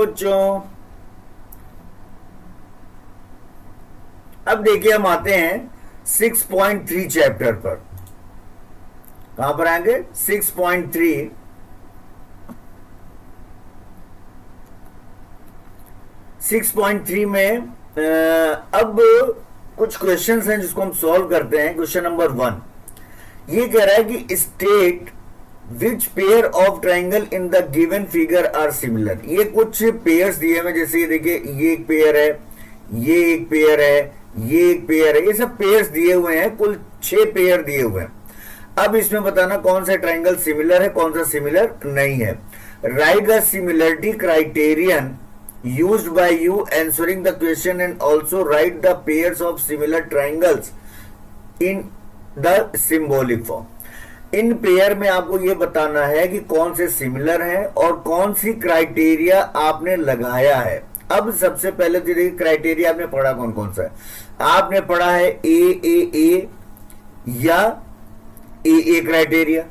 बच्चों। अब देखिए हम आते हैं 6.3 चैप्टर पर। कहां पर आएंगे? 6.3। 6.3 में अब कुछ क्वेश्चंस हैं जिसको हम सॉल्व करते हैं। क्वेश्चन नंबर 1 ये कह रहा है कि state which pair of triangle in the given figure are similar. ये कुछ पेयर्स दिए हुए, जैसे ये देखिए, ये एक पेयर है, ये एक पेयर है, ये एक पेयर है, ये सब पेयर्स दिए हुए हैं। कुल 6 पेयर दिए हुए हैं। अब इसमें बताना कौन सा ट्राइंगल सिमिलर है, कौन सा सिमिलर नहीं है। Right the similarity criterion used by you answering the question and also write the pairs of similar triangles in the symbolic form। In pair में आपको ये बताना है कि कौन से सिमिलर हैं और कौन सी क्राइटेरिया आपने लगाया है। अब सबसे पहले तो देखिए क्राइटेरिया आपने पढ़ा कौन कौन सा है। आपने पढ़ा है ए या ए क्राइटेरिया,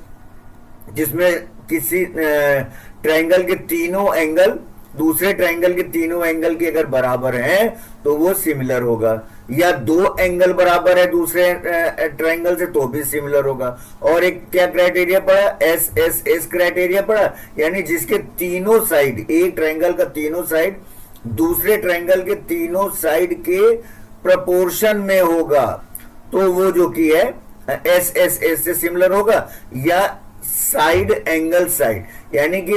जिसमें किसी ट्राइंगल के तीनों एंगल दूसरे ट्राइंगल के तीनों एंगल के अगर बराबर हैं तो वो सिमिलर होगा, या 2 एंगल बराबर है दूसरे ट्राइंगल से तो भी सिमिलर होगा। और एक क्या क्राइटेरिया पड़ा? एस क्राइटेरिया पड़ा, यानी जिसके तीनों साइड, एक ट्राइंगल का तीनों साइड दूसरे ट्राइंगल के तीनों साइड के प्रपोर्शन में होगा तो वो जो की है एस से सिमिलर होगा। या साइड एंगल साइड, यानी कि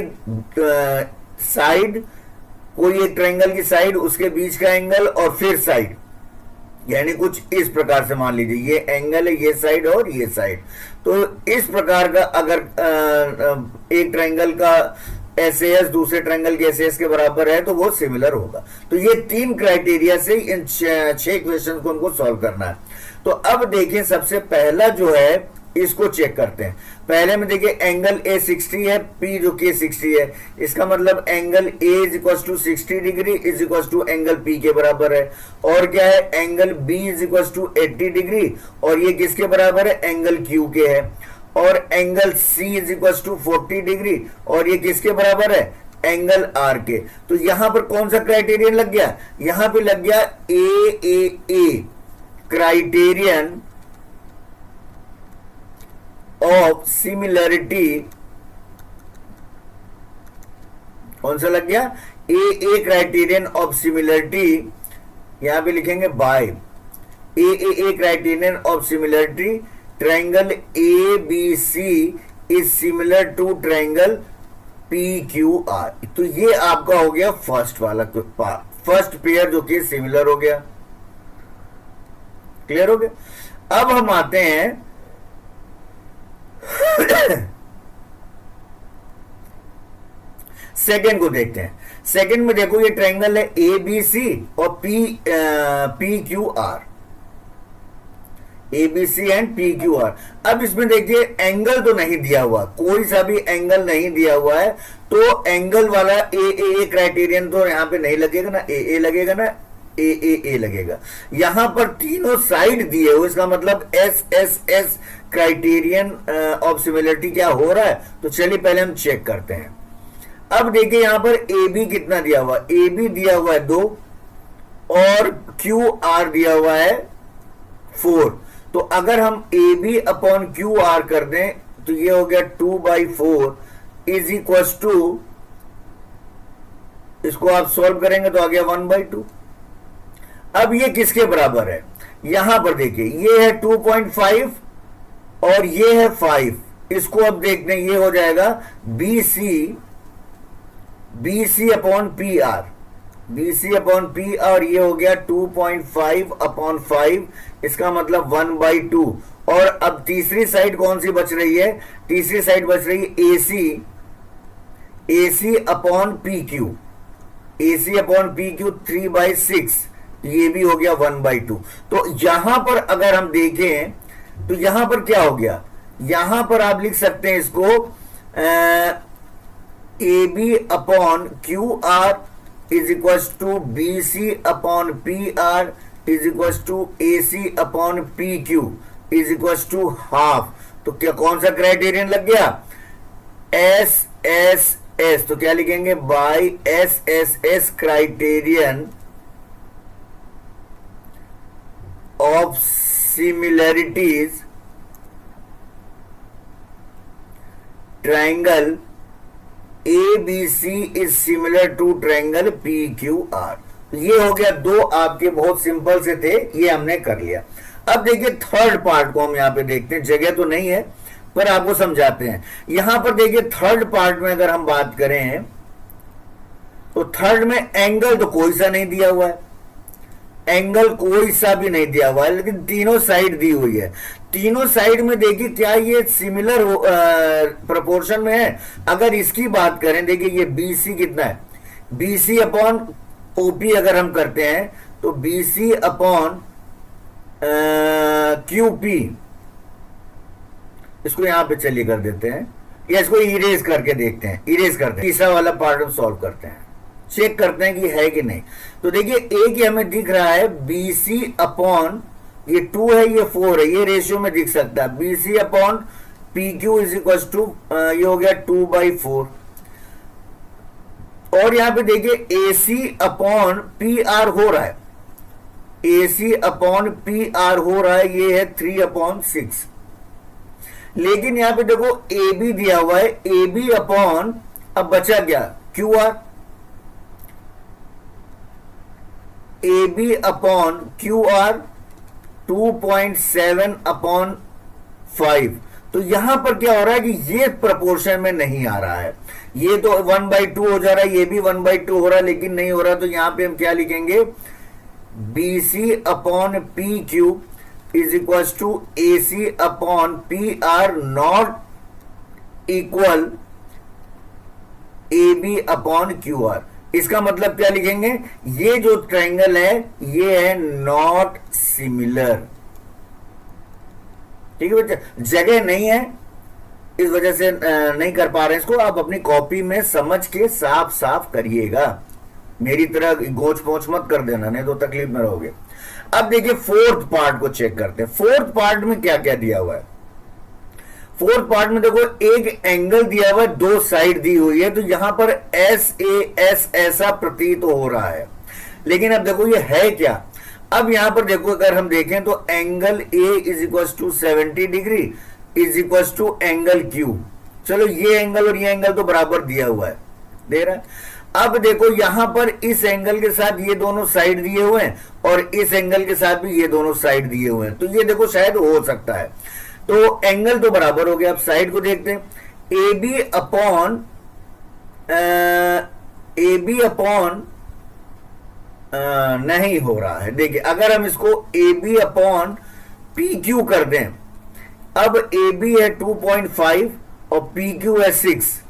साइड, कोई एक ट्रायंगल की साइड, उसके बीच का एंगल और फिर साइड, यानी कुछ इस प्रकार से मान लीजिए ये एंगल है, ये साइड और ये साइड। तो इस प्रकार का अगर एक ट्रायंगल का एस दूसरे ट्रायंगल के एस के बराबर है तो वो सिमिलर होगा। तो ये 3 क्राइटेरिया से इन 6 क्वेश्चन को उनको सॉल्व करना है। तो अब देखिए सबसे पहला जो है इसको चेक करते हैं। पहले में देखिए एंगल ए 60 है, पी जो कि 60 है, इसका मतलब angle A is equal to 60 degree is equal to angle P के बराबर है। और क्या है? Angle B is equal to 80 degree और ये किसके बराबर है? एंगल क्यू के है। और angle C is equal to 40 degree और ये किसके बराबर है? एंगल आर के। तो यहां पर कौन सा क्राइटेरियन लग गया? यहां पे लग गया ए क्राइटेरियन ऑफ सिमिलरिटी। कौन सा लग गया? ए क्राइटेरियन ऑफ सिमिलरिटी, यहां पे लिखेंगे by A criterion of similarity triangle A B C is similar to triangle P Q R. तो ये आपका हो गया फर्स्ट वाला, फर्स्ट पेयर जो कि सिमिलर हो गया। क्लियर हो गया? अब हम आते हैं सेकंड को देखते हैं। सेकंड में देखो ये ट्रायंगल है ए बी सी और P Q R, A B C and P Q R. अब इसमें देखिए एंगल तो नहीं दिया हुआ, कोई सा भी एंगल नहीं दिया हुआ है, तो एंगल वाला ए क्राइटेरियन तो यहां पे नहीं लगेगा ना, ए लगेगा ना, ए लगेगा। यहां पर तीनों साइड दिए हुए, इसका मतलब एस क्राइटेरियन ऑफ सिमिलरिटी क्या हो रहा है। तो चलिए पहले हम चेक करते हैं। अब देखिए यहां पर ए बी कितना दिया हुआ? ए बी दिया हुआ है 2 और क्यू आर दिया हुआ है 4। तो अगर हम A B upon Q R कर दें तो ये हो गया 2/4 इज इक्वल टू, इसको आप सॉल्व करेंगे तो आ गया 1/2। अब ये किसके बराबर है? यहां पर देखिए ये है 2.5 और ये है 5। इसको अब देखते हैं, ये हो जाएगा B C upon P R, B C upon P R, ये हो गया 2.5 अपॉन 5, इसका मतलब 1/2। और अब तीसरी साइड कौन सी बच रही है? तीसरी साइड बच रही है ए सी अपॉन पी क्यू, ए सी अपॉन पी क्यू 3/6, ये भी हो गया 1/2। तो यहां पर अगर हम देखें तो यहां पर क्या हो गया? यहां पर आप लिख सकते हैं इसको A B upon Q R is equal to B C upon P R is equal to A C upon P Q is equal to half. तो क्या कौन सा क्राइटेरियन लग गया? एस एस, तो क्या लिखेंगे, by S S S criterion of similarities triangle A B C is similar to triangle P Q R. ये हो गया दो आपके, बहुत सिंपल से थे, ये हमने कर लिया। अब देखिए थर्ड पार्ट को हम यहां पे देखते हैं, जगह तो नहीं है पर आपको समझाते हैं। यहां पर देखिए थर्ड पार्ट में अगर हम बात करें तो थर्ड में एंगल तो कोई सा नहीं दिया हुआ है, एंगल कोई सा भी नहीं दिया हुआ है, लेकिन तीनों साइड दी हुई है। तीनों साइड में देखिए क्या ये सिमिलर प्रोपोर्शन में है। अगर इसकी बात करें, देखिए ये BC कितना है, BC अपॉन OP अगर हम करते हैं तो BC अपॉन QP, इसको यहां पे चलिए कर देते हैं, या इसको इरेज करके देखते हैं, इरेज करते हैं, तीसरा वाला पार्ट हम सॉल्व करते हैं, चेक करते हैं कि है कि नहीं। तो देखिए एक ही हमें दिख रहा है BC अपॉन, ये 2 है ये 4 है, ये रेशियो में दिख सकता है, BC upon PQ is equal to, ये हो गया 2/4। और यहां पे देखिए AC अपॉन PR हो रहा है, AC अपॉन PR हो रहा है, ये है 3/6। लेकिन यहां पे देखो AB दिया हुआ है, AB अपॉन, अब बचा क्या, QR, AB अपॉन QR 2.7/5। तो यहां पर क्या हो रहा है कि ये प्रपोर्शन में नहीं आ रहा है, ये तो 1/2 हो जा रहा है, ये भी 1/2 हो रहा है, लेकिन नहीं हो रहा। तो यहां पे हम क्या लिखेंगे, BC upon PQ is equal to AC upon PR not equal AB upon QR। इसका मतलब क्या लिखेंगे, ये जो ट्रायंगल है ये है नॉट सिमिलर। ठीक है बच्चा, जगह नहीं है इस वजह से नहीं कर पा रहे हैं इसको। आप अपनी कॉपी में समझ के साफ साफ करिएगा, मेरी तरह गोच पोच मत कर देना, नहीं तो तकलीफ में रहोगे। अब देखिए फोर्थ पार्ट को चेक करते हैं। फोर्थ पार्ट में क्या क्या दिया हुआ है। फोर्थ पार्ट में देखो एक एंगल दिया हुआ है, दो साइड दी हुई है, तो यहां पर SAS ऐसा प्रतीत हो रहा है, लेकिन अब देखो ये है क्या। अब यहां पर देखो अगर हम देखें तो angle A is equal to 70 degree is equal to angle Q। चलो ये एंगल और ये एंगल तो बराबर दिया हुआ है, दे रहा है। अब देखो यहां पर इस एंगल के साथ ये दोनों साइड दिए हुए हैं और इस एंगल के साथ भी ये दोनों साइड दिए हुए हैं, तो ये देखो शायद हो सकता है। तो एंगल तो बराबर हो गया। अब साइड को देखते हैं, AB अपॉन नहीं हो रहा है। देखिए अगर हम इसको AB अपॉन PQ कर दें, अब AB है 2.5 और PQ है 6,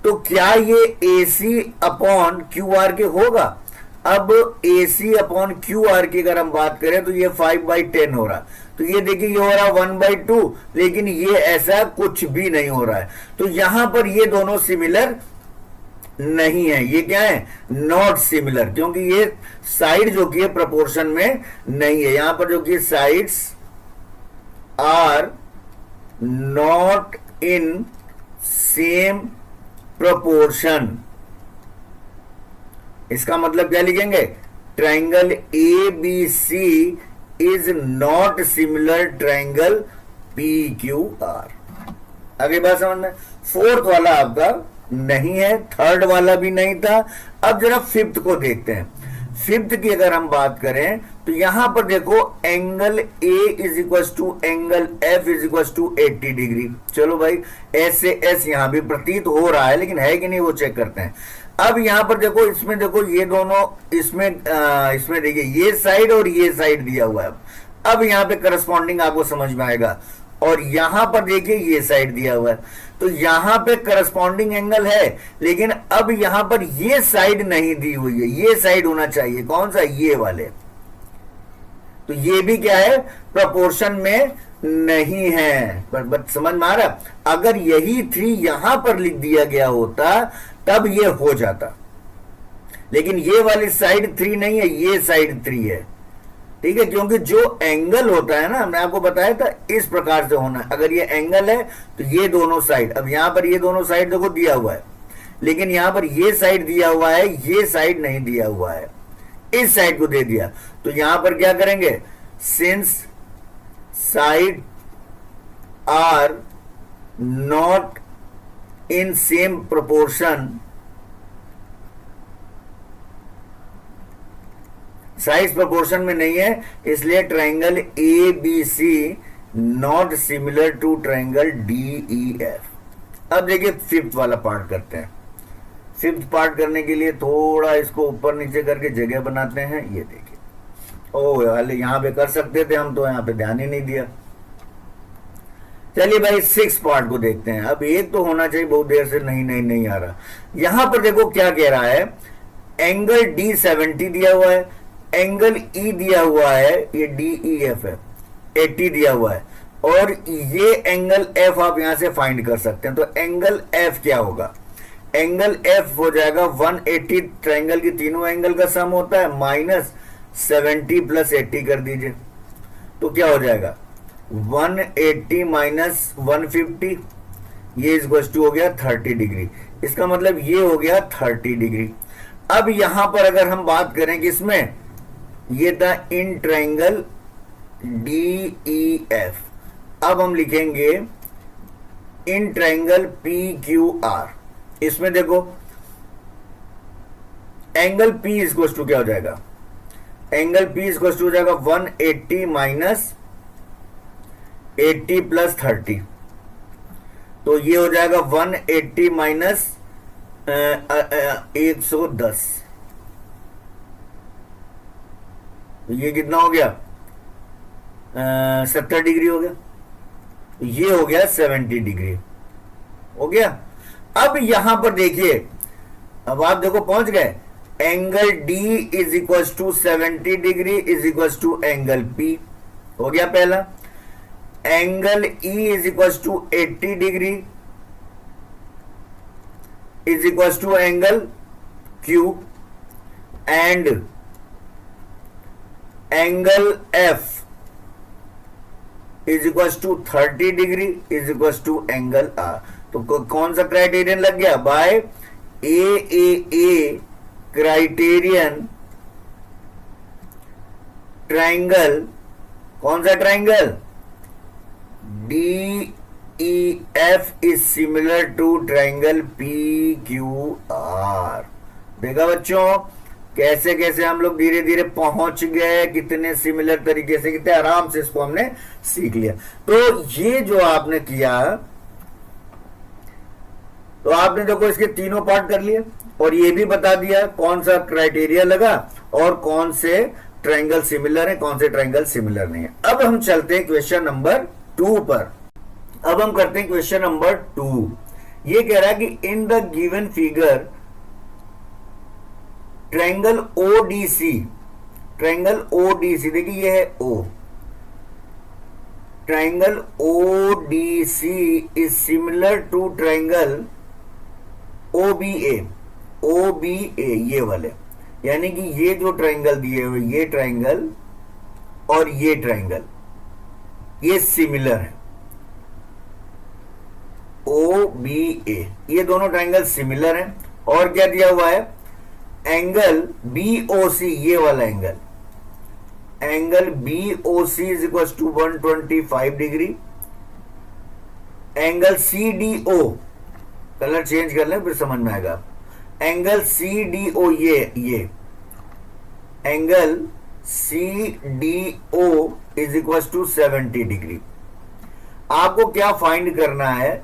तो क्या ये AC अपॉन QR के होगा। अब AC अपॉन QR की अगर हम बात करें तो ये 5/10 हो रहा, तो ये देखिए ये हो रहा 1/2, लेकिन ये ऐसा कुछ भी नहीं हो रहा है। तो यहां पर ये दोनों सिमिलर नहीं है, ये क्या है, नॉट सिमिलर, क्योंकि ये साइड जो कि प्रोपोर्शन में नहीं है। यहां पर जो कि sides are not in same proportion. इसका मतलब क्या लिखेंगे, triangle ABC is not similar triangle PQR। आगे बात समझ में। फोर्थ वाला आपका नहीं है, थर्ड वाला भी नहीं था। अब जरा फिफ्थ को देखते हैं। फिफ्थ की अगर हम बात करें तो यहां पर देखो angle A is equal to angle F is equal to 80 degree. चलो भाई S से S यहां भी प्रतीत हो रहा है, लेकिन है कि नहीं वो चेक करते हैं। अब यहां पर देखो इसमें देखो ये दोनों इसमें देखिए ये साइड और ये साइड दिया हुआ है। अब यहां पे करस्पॉन्डिंग आपको समझ में आएगा, और यहां पर देखिए ये साइड दिया हुआ है, तो यहां पे करस्पॉन्डिंग एंगल है, लेकिन अब यहां पर ये साइड नहीं दी हुई है, ये साइड होना चाहिए। कौन सा, ये वाले। तो ये भी क्या है, प्रोपोर्शन में नहीं है। पर समझ में आ रहा, अगर यही 3 यहां पर लिख दिया गया होता तब ये हो जाता, लेकिन ये वाली साइड 3 नहीं है, ये साइड 3 है। ठीक है, क्योंकि जो एंगल होता है ना, मैं आपको बताया था इस प्रकार से होना है। अगर ये एंगल है तो ये दोनों साइड, अब यहां पर ये दोनों साइड देखो दिया हुआ है, लेकिन यहां पर ये साइड दिया हुआ है, ये साइड नहीं दिया हुआ है, इस साइड को दे दिया। तो यहां पर क्या करेंगे, since side are not in same proportion, साइज प्रोपोर्शन में नहीं है, इसलिए triangle A B C not similar to triangle D E F. अब देखिए फिफ्थ वाला पार्ट करते हैं। फिफ्थ पार्ट करने के लिए थोड़ा इसको ऊपर नीचे करके जगह बनाते हैं। ये देखिए, ओ वाले यहां पे कर सकते थे हम, तो यहां पे ध्यान ही नहीं दिया। चलिए भाई सिक्स पार्ट को देखते हैं। अब एक तो होना चाहिए, बहुत देर से नहीं आ रहा। यहां पर देखो क्या कह रहा है, एंगल डी 70 दिया हुआ है, एंगल ई दिया हुआ है, ये डी ई एफ है, 80 दिया हुआ है, और ये एंगल एफ आप यहां से फाइंड कर सकते हैं। तो एंगल एफ क्या होगा, एंगल एफ हो जाएगा 180, ट्राइंगल की तीनों एंगल का सम होता है, माइनस 70 प्लस 80 कर दीजिए, तो क्या हो जाएगा 180 माइनस 150, ये इक्वल्स टू हो गया 30 डिग्री। इसका मतलब ये हो गया 30 डिग्री। अब यहां पर अगर हम बात करें कि इसमें ये था in triangle D E F, अब हम लिखेंगे in triangle P Q are. इसमें देखो एंगल पी इक्वल्स टू क्या हो जाएगा, एंगल पी इक्वल्स टू हो जाएगा 180 माइनस 80 प्लस 30, तो ये हो जाएगा 180 माइनस 110, तो ये कितना हो गया 70 डिग्री हो गया, तो ये हो गया 70 डिग्री हो गया। अब यहां पर देखिए, अब आप देखो पहुंच गए, angle D is equal to 70 degree is equal to angle P हो गया पहला, angle E is equal to 80 degree is equal to angle Q, and angle F is equal to 30 degree is equal to angle R. तो कौन सा criterion लग गया, by A criterion triangle, कौन सा triangle, D E F is similar to triangle P Q R. देखा बच्चों कैसे कैसे हम लोग धीरे धीरे पहुंच गए, कितने सिमिलर तरीके से, कितने आराम से इसको हमने सीख लिया। तो ये जो आपने किया, तो आपने देखो इसके तीनों पार्ट कर लिए, और ये भी बता दिया कौन सा क्राइटेरिया लगा और कौन से ट्राइंगल सिमिलर है, कौन से ट्राइंगल सिमिलर नहीं है। अब हम चलते हैं क्वेश्चन नंबर 2 पर। अब हम करते हैं क्वेश्चन नंबर 2। ये कह रहा है कि in the given figure triangle ODC, triangle ODC देखिए ये है O, triangle ODC is similar to triangle OBA, OBA ये वाले, यानी कि ये जो ट्राइंगल दिए हुए, ये ट्राइंगल और ये ट्राइंगल ये सिमिलर है, ओ बी ए, ये दोनों ट्राइंगल सिमिलर हैं। और क्या दिया हुआ है, एंगल बी ओ सी, ये वाला angle, angle B O C is equal to 125 degree, angle C D O, colour change कर लें फिर समझ में आएगा, एंगल सी डी ओ ये angle C D O is equal to 70 degree. आपको क्या फाइंड करना है,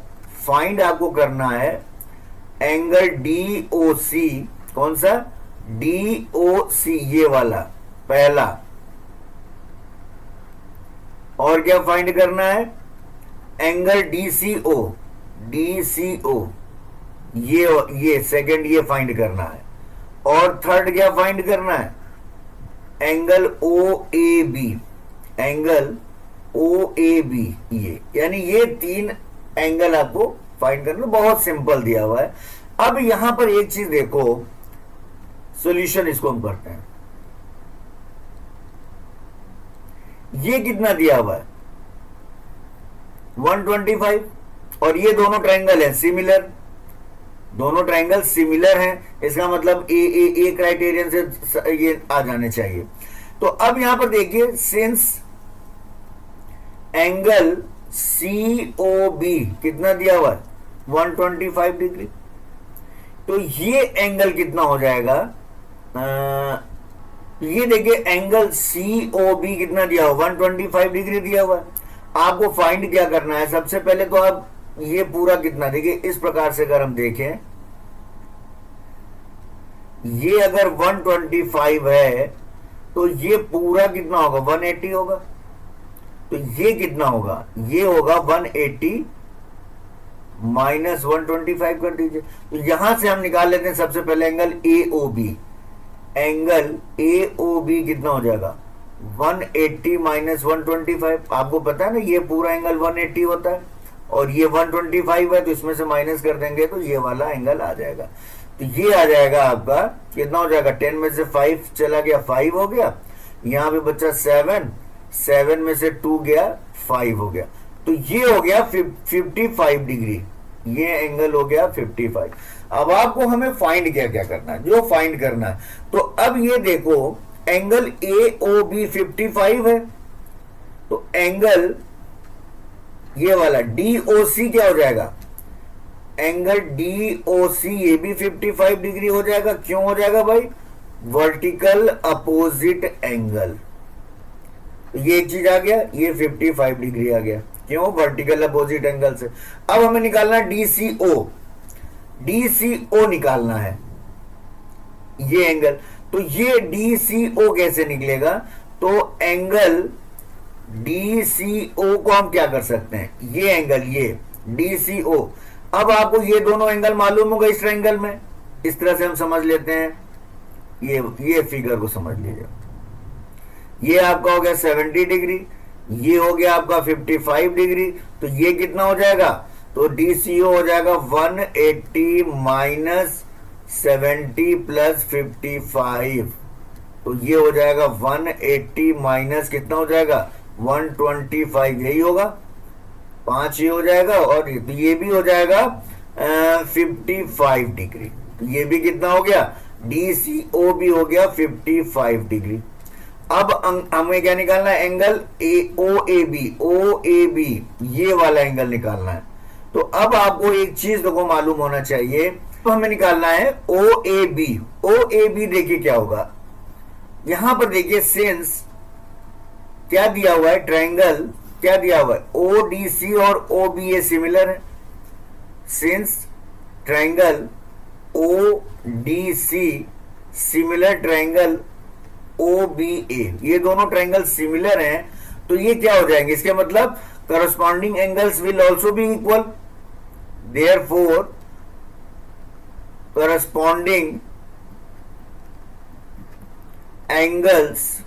फाइंड आपको करना है एंगल डी ओ सी, कौन सा, डी ओ सी ये वाला पहला, और क्या फाइंड करना है एंगल डी सी ओ, डी सी ओ ये सेकंड ये फाइंड करना है, और थर्ड क्या फाइंड करना है angle O A B, angle O A B ये, यानी ये 3 एंगल आपको फाइंड करना, बहुत सिंपल दिया हुआ है। अब यहां पर एक चीज देखो, सॉल्यूशन इसको हम करते हैं, ये कितना दिया हुआ है 125, और ये दोनों ट्राइंगल है सिमिलर, दोनों ट्रायंगल सिमिलर हैं, इसका मतलब ए क्राइटेरियन से ये आ जाने चाहिए। तो अब यहां पर देखिए, since angle C O B कितना दिया हुआ है 125 डिग्री, तो ये एंगल कितना हो जाएगा, ये देखिए एंगल सी ओ बी कितना दिया हुआ 125 डिग्री दिया हुआ है। आपको फाइंड क्या करना है, सबसे पहले तो आप ये पूरा कितना, देखिए इस प्रकार से अगर हम देखें, ये अगर 125 है तो ये पूरा कितना होगा 180 होगा, तो ये कितना होगा, ये होगा 180 माइनस 125 कर दीजिए। तो यहां से हम निकाल लेते हैं सबसे पहले angle A O B, angle A O B कितना हो जाएगा 180 माइनस 125। आपको पता है ना ये पूरा एंगल 180 होता है और ये 125 है, तो इसमें से माइनस कर देंगे तो ये वाला एंगल आ जाएगा। तो ये आ जाएगा आपका कितना हो जाएगा, 10 में से 5 चला गया 5 हो गया, यहां पे बच्चा 7 में से 2 गया 5 हो गया, तो ये हो गया 55 डिग्री, ये एंगल हो गया 55। अब आपको हमें फाइंड क्या क्या करना है, जो फाइंड करना है, तो अब ये देखो एंगल ए ओ बी 55 है, तो एंगल ये वाला डी ओ सी क्या हो जाएगा, एंगल डी ओ सी ये भी 55 डिग्री हो जाएगा। क्यों हो जाएगा भाई, वर्टिकल अपोजिट एंगल, ये एक चीज आ गया, ये 55 डिग्री आ गया, क्यों, वर्टिकल अपोजिट एंगल से। अब हमें निकालना है डीसीओ, डीसीओ निकालना है ये एंगल, तो ये डीसीओ कैसे निकलेगा, तो एंगल डीसीओ को हम क्या कर सकते हैं, ये एंगल ये डीसीओ, अब आपको ये दोनों एंगल मालूम होगा इस ट्रायंगल में, इस तरह से हम समझ लेते हैं, ये फिगर को समझ लीजिए, ये आपका हो गया 70 डिग्री, ये हो गया आपका 55 डिग्री, तो ये कितना हो जाएगा, तो डीसीओ हो जाएगा 180 माइनस 70 प्लस 55, तो ये हो जाएगा 180 माइनस कितना हो जाएगा 125, यही होगा 5 ये हो जाएगा, और ये भी हो जाएगा 55 डिग्री, तो ये भी कितना हो गया, डीसीओ भी हो गया 55 डिग्री। अब हमें क्या निकालना है, एंगल ओ ए बी ये वाला एंगल निकालना है। तो अब आपको एक चीज को मालूम होना चाहिए, तो हमें निकालना है ओ ए बी देखिए क्या होगा, यहां पर देखिए सिंस क्या दिया हुआ है, ट्रायंगल क्या दिया हुआ है, ओ डी सी और ओ बी ए सिमिलर है, since triangle O D C similar triangle O B A, ये दोनों ट्रायंगल सिमिलर हैं, तो ये क्या हो जाएंगे, इसके मतलब corresponding angles will also be equal, therefore corresponding angles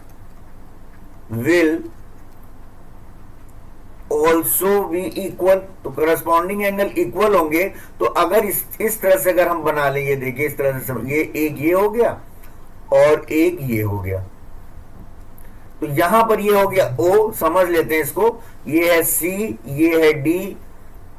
will also be equal, तो करस्पॉन्डिंग एंगल इक्वल होंगे, तो अगर इस तरह से अगर हम बना लें, ये देखिए इस तरह से, ये एक ये हो गया और एक ये हो गया, तो यहां पर ये हो गया O, समझ लेते हैं इसको, ये है C, ये है D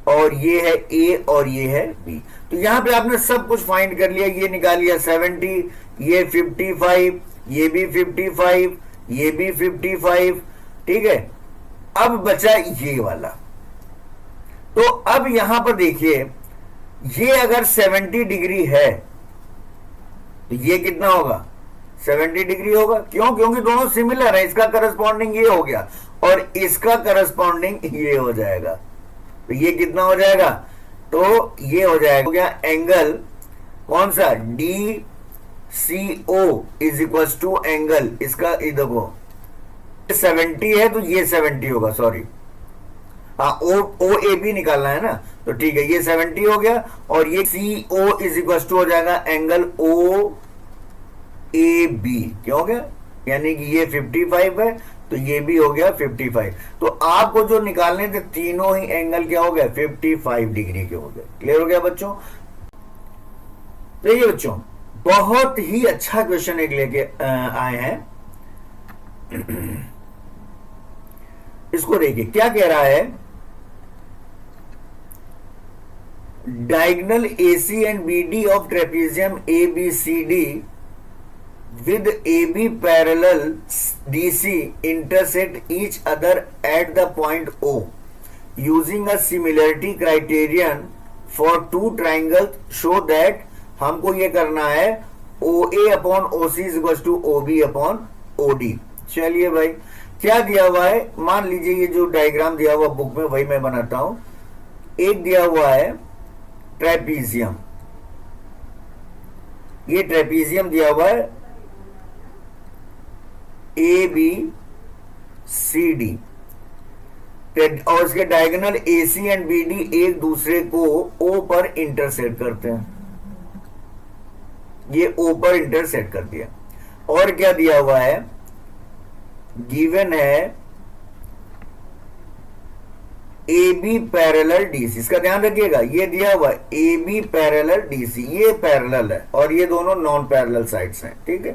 और ये है A और ये है B। तो यहां पे आपने सब कुछ फाइंड कर लिया, ये निकाल लिया 70, ये 55, ये भी 55, ये भी 55, ठीक है। अब बचा ये वाला, तो अब यहां पर देखिए ये अगर 70 डिग्री है तो ये कितना होगा 70 डिग्री होगा, क्यों, क्योंकि दोनों सिमिलर है, इसका करस्पॉन्डिंग ये हो गया और इसका करस्पॉन्डिंग ये हो जाएगा, तो ये कितना हो जाएगा, तो ये हो जाएगा, हो गया एंगल कौन सा, D C O is equal to angle इसका, देखो 70 है तो ये 70 होगा, सॉरी हाँ, ओ ए बी निकालना है ना, तो ठीक है, ये 70 हो गया और ये सी ओ इज इक्वल टू हो जाएगा एंगल ओ ए बी, क्या हो गया, यानी कि ये 55 है तो ये भी हो गया 55, तो आपको जो निकालने थे तीनों ही एंगल क्या हो गया 55 डिग्री के हो गए। क्लियर हो गया बच्चों। तो ये बच्चों बहुत ही अच्छा क्वेश्चन एक लेके आए हैं, इसको देखिए क्या कह रहा है, diagonal AC and BD of trapezium ABCD with AB parallel DC intersect each other at the point O. Using a similarity criterion for two triangles show that हमको ये करना है OA upon OC is equal to OB upon OD। चलिए भाई क्या दिया हुआ है, मान लीजिए ये जो डायग्राम दिया हुआ बुक में वही मैं बनाता हूं। एक दिया हुआ है ट्रेपीजियम, ये ट्रेपीजियम दिया हुआ है ABCD और इसके डायगोनल AC एंड BD एक दूसरे को O पर इंटरसेक्ट करते हैं, ये O पर इंटरसेक्ट कर दिया। और क्या दिया हुआ है, गिवन है AB पैरेलल DC, इसका ध्यान रखिएगा, ये दिया हुआ है AB पैरेलल DC, ये पैरेलल है और ये दोनों नॉन पैरेलल साइड्स हैं, ठीक है।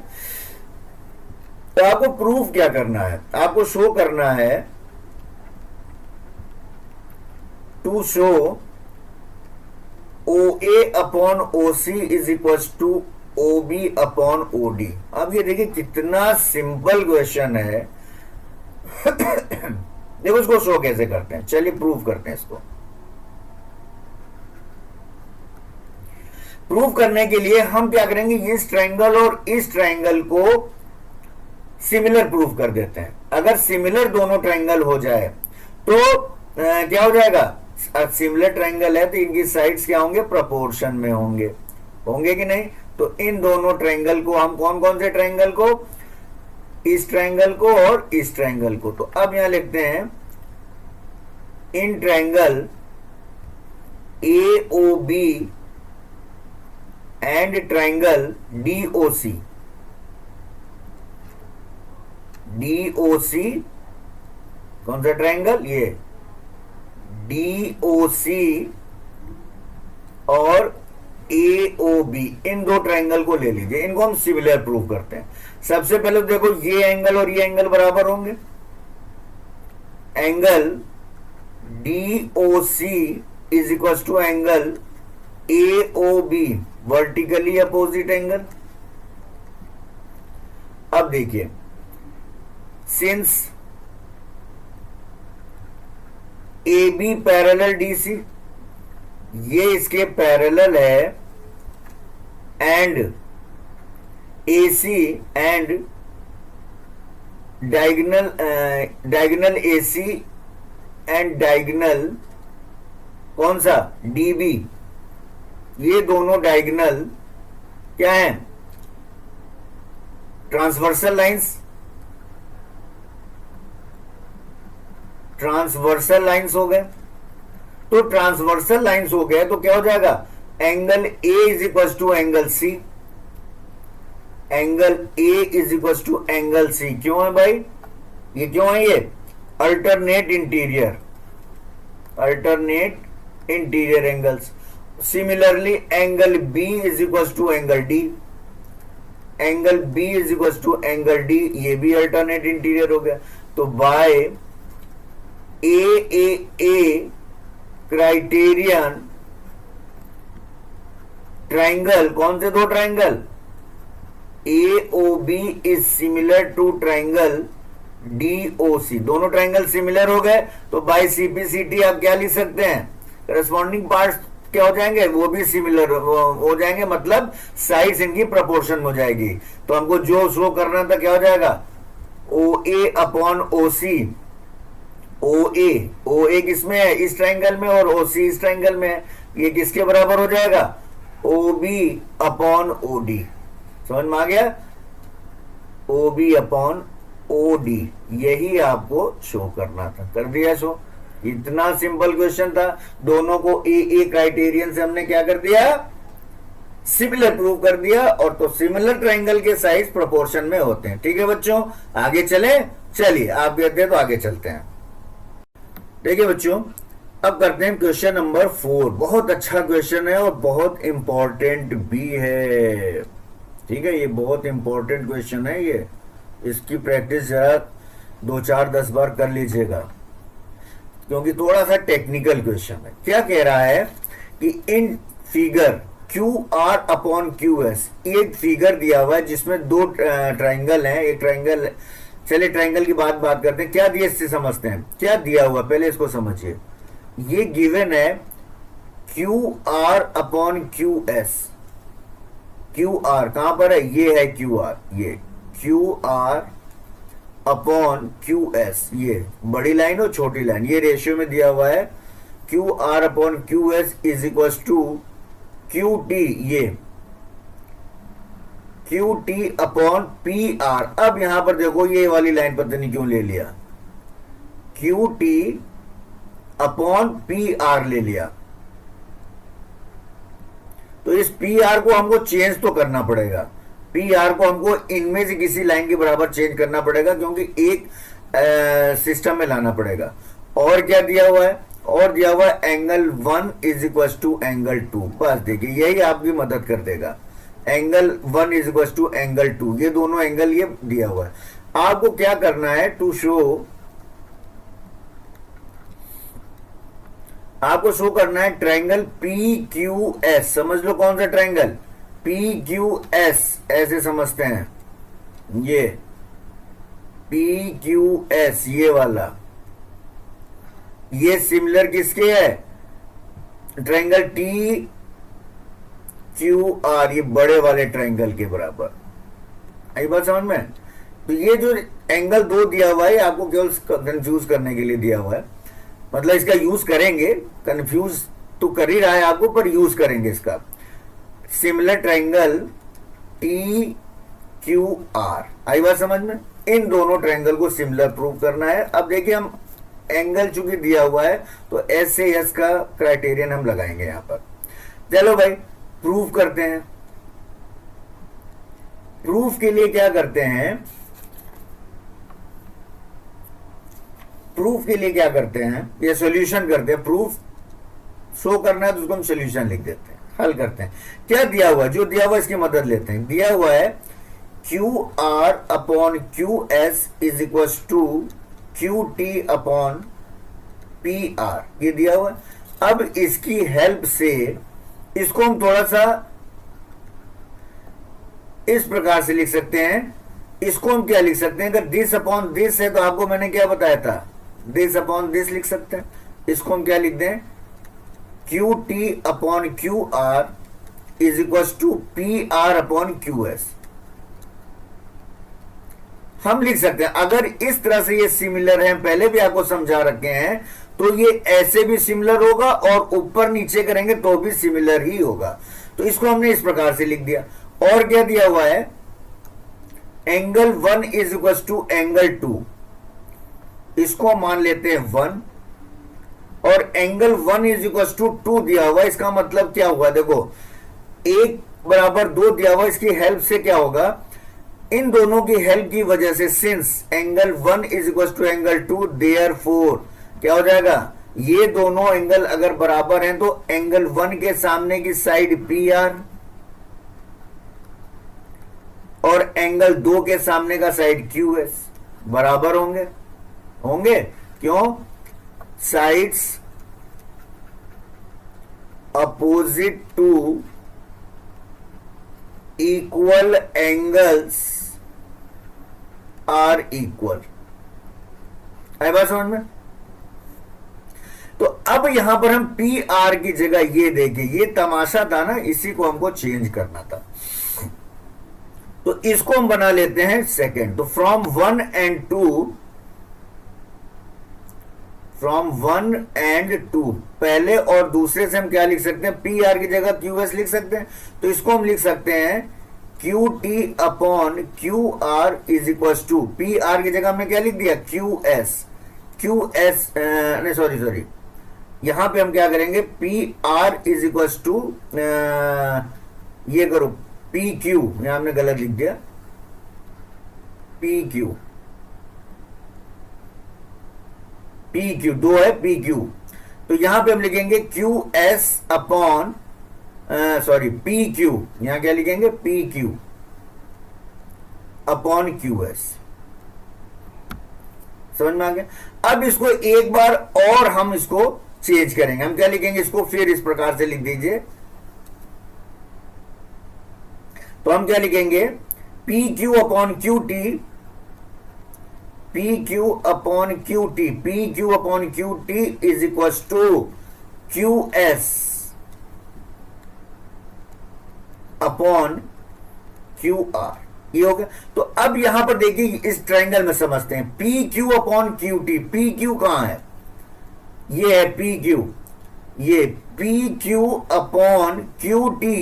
तो आपको प्रूफ क्या करना है, आपको शो करना है to show OA upon OC is equal to OB upon OD। अब ये देखिए कितना सिंपल क्वेश्चन है। देखो इसको शो कैसे करते हैं, चलिए प्रूफ करते हैं इसको। प्रूफ करने के लिए हम क्या करेंगे, इस ट्रायंगल और इस ट्रायंगल को सिमिलर प्रूफ कर देते हैं। अगर सिमिलर दोनों ट्रायंगल हो जाए तो क्या हो जाएगा, सिमिलर ट्रायंगल है तो इनकी साइड्स क्या होंगे, प्रोपोर्शन में होंगे, होंगे कि नहीं। तो इन दोनों ट्रायंगल को हम कौन कौन से ट्रायंगल को, इस ट्रायंगल को और इस ट्रायंगल को। तो अब यहां लिखते हैं in triangle AOB and triangle DOC, DOC कौन सा ट्रायंगल, ये DOC और AOB, इन दो ट्रायंगल को ले लीजिए, इनको हम सिमिलर प्रूव करते हैं। सबसे पहले तो देखो ये एंगल और ये एंगल बराबर होंगे, angle DOC is equal to angle AOB, vertically opposite angle. अब देखिए सिंस AB पैरेलल DC, ये इसके पैरेलल है and AC and diagonal AC and diagonal कौन सा DB, ये दोनों डायगोनल क्या है, ट्रांसवर्सल लाइंस, ट्रांसवर्सल लाइंस हो गए। तो ट्रांसवर्सल लाइंस हो गए तो क्या हो जाएगा, angle A is equal to angle C, angle A is equal to angle C। क्यों है भाई, ये क्यों है, ये alternate interior, alternate interior angles. Similarly angle B is equal to angle D, angle B is equal to angle D, ये भी alternate interior हो गया। तो बाय AAA क्राइटेरियन ट्रायंगल, कौन से दो triangle, AOB is similar to triangle DOC, दोनों triangle similar हो गए। तो बाय CPCT आप क्या लिख सकते हैं, करस्पॉन्डिंग पार्ट्स क्या हो जाएंगे, वो भी सिमिलर हो जाएंगे, मतलब साइड्स इनकी प्रोपोर्शन हो जाएगी। तो हमको जो शो करना था क्या हो जाएगा, OA अपॉन OC, OA किसमें है, इस ट्रायंगल में, और OC इस ट्रायंगल में है, ये किसके बराबर हो जाएगा, OB अपॉन OD। समझ में आ गया, OB अपॉन OD, यही आपको शो करना था, कर दिया शो। इतना सिंपल क्वेश्चन था, दोनों को AA क्राइटेरियन से हमने क्या कर दिया, सिमिलर प्रूव कर दिया। और तो सिमिलर ट्रायंगल के साइज प्रोपोर्शन में होते हैं। ठीक है बच्चों, आगे चले, चलिए आप कहते हैं तो आगे चलते हैं। ठीक है बच्चों, अब करते हैं क्वेश्चन नंबर 4। बहुत अच्छा क्वेश्चन है और बहुत इंपॉर्टेंट भी है। ठीक है, ये बहुत इंपॉर्टेंट क्वेश्चन है, ये इसकी प्रैक्टिस जरा 2-4-10 बार कर लीजिएगा, क्योंकि थोड़ा सा टेक्निकल क्वेश्चन है। क्या कह रहा है कि in figure Q R upon Q S, एक फिगर दिया हुआ है जिसमें दो ट्राइंगल हैं, एक ट्राइंगल, चलिए ट्राइंगल की बात करते हैं, क्या दिया इससे समझते हैं, क्या दिया हुआ पहले इसको समझिए। ये गिवन है Q R upon Q S, Q R कहां पर है, ये है क्यू आर, ये Q R upon Q S, ये बड़ी लाइन और छोटी लाइन, ये रेशियो में दिया हुआ है Q R upon Q S is equal to Q T, ये Q T upon P R. अब यहां पर देखो ये वाली लाइन पता नहीं क्यों ले लिया, Q T upon P are ले लिया, तो इस पी आर को हमको चेंज तो करना पड़ेगा, पी आर को हमको इनमें से किसी लाइन के बराबर चेंज करना पड़ेगा, क्योंकि एक सिस्टम में लाना पड़ेगा। और क्या दिया हुआ है, और दिया हुआ है angle 1 is equal to angle 2, बस देखिए यही आपकी मदद कर देगा, angle 1 is equal to angle 2, ये दोनों एंगल ये दिया हुआ है। आपको क्या करना है, टू शो, आपको शो करना है ट्राइंगल पी क्यू एस, समझ लो कौन सा ट्राइंगल, पी क्यू एस, ऐसे समझते हैं, ये पी क्यू एस ये वाला, ये सिमिलर किसके है, ट्राइंगल टी क्यू आर, ये बड़े वाले ट्राइंगल के बराबर, आई बात समझ में। तो ये जो एंगल दो दिया हुआ है आपको केवल कंफ्यूज करने के लिए दिया हुआ है, मतलब इसका यूज करेंगे, कंफ्यूज तो कर ही रहा है आपको पर यूज करेंगे इसका, similar triangle T Q R, आई बात समझ में। इन दोनों ट्राइंगल को सिमिलर प्रूव करना है। अब देखिए हम एंगल चूंकि दिया हुआ है तो एस से एस का क्राइटेरियन हम लगाएंगे यहां पर। चलो भाई प्रूफ करते हैं। प्रूफ के लिए क्या करते हैं, प्रूफ के लिए क्या करते हैं, ये सॉल्यूशन करते हैं। प्रूफ शो करना है तो उसको हम सॉल्यूशन लिख देते हैं, हल करते हैं। क्या दिया हुआ, जो दिया हुआ इसकी मदद लेते हैं। दिया हुआ है Q R upon Q S is equal to Q T upon P R, ये दिया हुआ है। अब इसकी हेल्प से इसको हम थोड़ा सा इस प्रकार से लिख सकते हैं। इसको हम क्या लिख सकते हैं, अगर दिस अपॉन दिस है तो आपको मैंने क्या बताया था, दिस अपॉन दिस लिख सकते हैं। इसको हम क्या लिख दें, Q T upon Q R is equal to P R upon Q S, हम लिख सकते हैं। अगर इस तरह से ये सिमिलर है, पहले भी आपको समझा रखे हैं, तो ये ऐसे भी सिमिलर होगा और ऊपर नीचे करेंगे तो भी सिमिलर ही होगा। तो इसको हमने इस प्रकार से लिख दिया। और क्या दिया हुआ है, angle 1 is equal to angle 2, इसको मान लेते हैं 1, और एंगल 1 इज इक्वल टू 2 दिया हुआ। इसका मतलब क्या हुआ, देखो 1 बराबर 2 दिया हुआ, इसकी हेल्प से क्या होगा, इन दोनों की हेल्प की वजह से, since angle 1 is equal to angle 2, therefore क्या हो जाएगा, ये दोनों एंगल अगर बराबर हैं तो एंगल 1 के सामने की साइड पी आर और एंगल 2 के सामने का साइड क्यू एस बराबर होंगे, होंगे क्यों, sides opposite to equal angles are equal, है बात समझ में। तो अब यहां पर हम पी आर की जगह ये देखें, ये तमाशा था ना, इसी को हमको चेंज करना था। तो इसको हम बना लेते हैं सेकंड। तो फ्रॉम 1 एंड 2, फ्रॉम 1 एंड 2 पहले और दूसरे से हम क्या लिख सकते हैं, पी आर की जगह क्यू एस लिख सकते हैं। तो इसको हम लिख सकते हैं Q T upon Q R is equal to, P R की जगह हमने क्या लिख दिया, क्यू एस, क्यू एस नहीं सॉरी यहां पे हम क्या करेंगे, P R is equal to, ये करो पी क्यू, यहां हमने गलत लिख दिया, पी क्यू, पी क्यू 2 है पी क्यू। तो यहां पे हम लिखेंगे Q S upon sorry P Q, यहां क्या लिखेंगे, P Q upon Q S, समझ में आ गया। अब इसको एक बार और हम इसको चेंज करेंगे। हम क्या लिखेंगे इसको, फिर इस प्रकार से लिख दीजिए। तो हम क्या लिखेंगे, P Q upon Q T, P Q upon Q T, P Q upon Q T is equal to Q S upon Q R. ये हो गया। तो अब यहां पर देखिए इस ट्रायंगल में समझते हैं, P Q upon Q T, P Q कहां है, ये है पी क्यू, ये P Q upon Q T,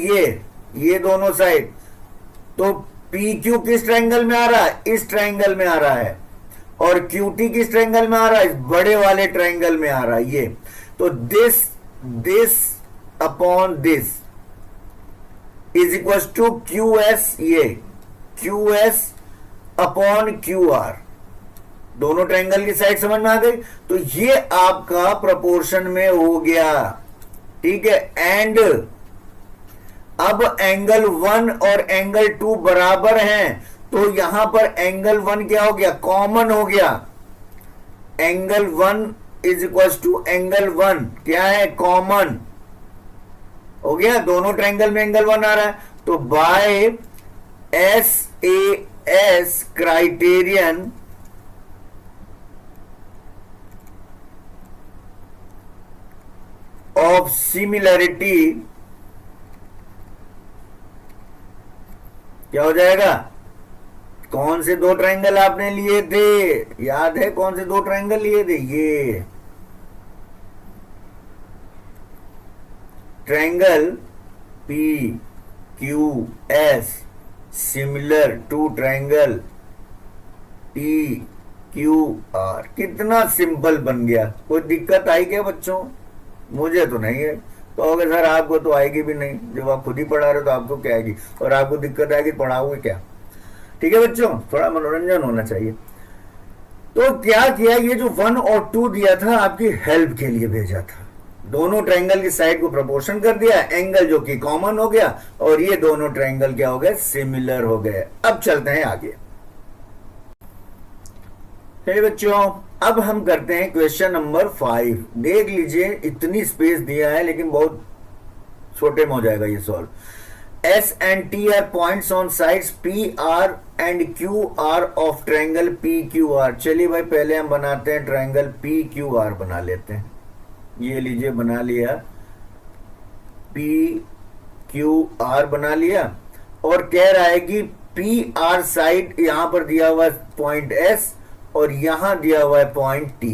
ये दोनों साइड। तो पी क्यू किस ट्रायंगल में आ रहा है, इस ट्रायंगल में आ रहा है, और क्यू टी किस ट्रायंगल में आ रहा है, इस बड़े वाले ट्रायंगल में आ रहा है ये। तो this upon this is equal to Q S, ये Q S upon Q R, दोनों ट्रायंगल की साइड समझ में आ गई। तो ये आपका प्रोपोर्शन में हो गया, ठीक है। एंड अब एंगल 1 और एंगल 2 बराबर हैं, तो यहां पर एंगल 1 क्या हो गया, कॉमन हो गया। Angle 1 is equal to angle 1 क्या है, कॉमन हो गया, दोनों ट्रायंगल में एंगल 1 आ रहा है। तो by SAS criterion of similarity क्या हो जाएगा, कौन से दो ट्रायंगल आपने लिए थे, याद है कौन से दो ट्रायंगल लिए थे, ये triangle P Q S similar to triangle P Q R. कितना सिंपल बन गया, कोई दिक्कत आई क्या बच्चों, मुझे तो नहीं है। तो अगर सर आपको तो आएगी भी नहीं, जब आप खुद ही पढ़ा रहे हो तो आपको क्या आएगी, और आपको दिक्कत आएगी पढ़ाओगे क्या। ठीक है बच्चों, थोड़ा मनोरंजन होना चाहिए। तो क्या किया, ये जो 1 और 2 दिया था आपकी हेल्प के लिए भेजा था, दोनों ट्रायंगल की साइड को प्रोपोर्शन कर दिया, एंगल जो कि कॉमन हो गया, और ये दोनों ट्रायंगल क्या हो गए, सिमिलर हो गए। अब चलते हैं आगे। चलिए बच्चों, अब हम करते हैं क्वेश्चन नंबर 5। देख लीजिए, इतनी स्पेस दिया है लेकिन बहुत छोटे में हो जाएगा ये solve. S and T are points on sides PR and QR of triangle PQR। चलिए भाई पहले हम बनाते हैं ट्रायंगल PQR बना लेते हैं। ये लीजिए बना लिया, PQR बना लिया, और कह रहा है कि PR साइड यहां पर दिया हुआ है पॉइंट S और यहां दिया हुआ है पॉइंट T,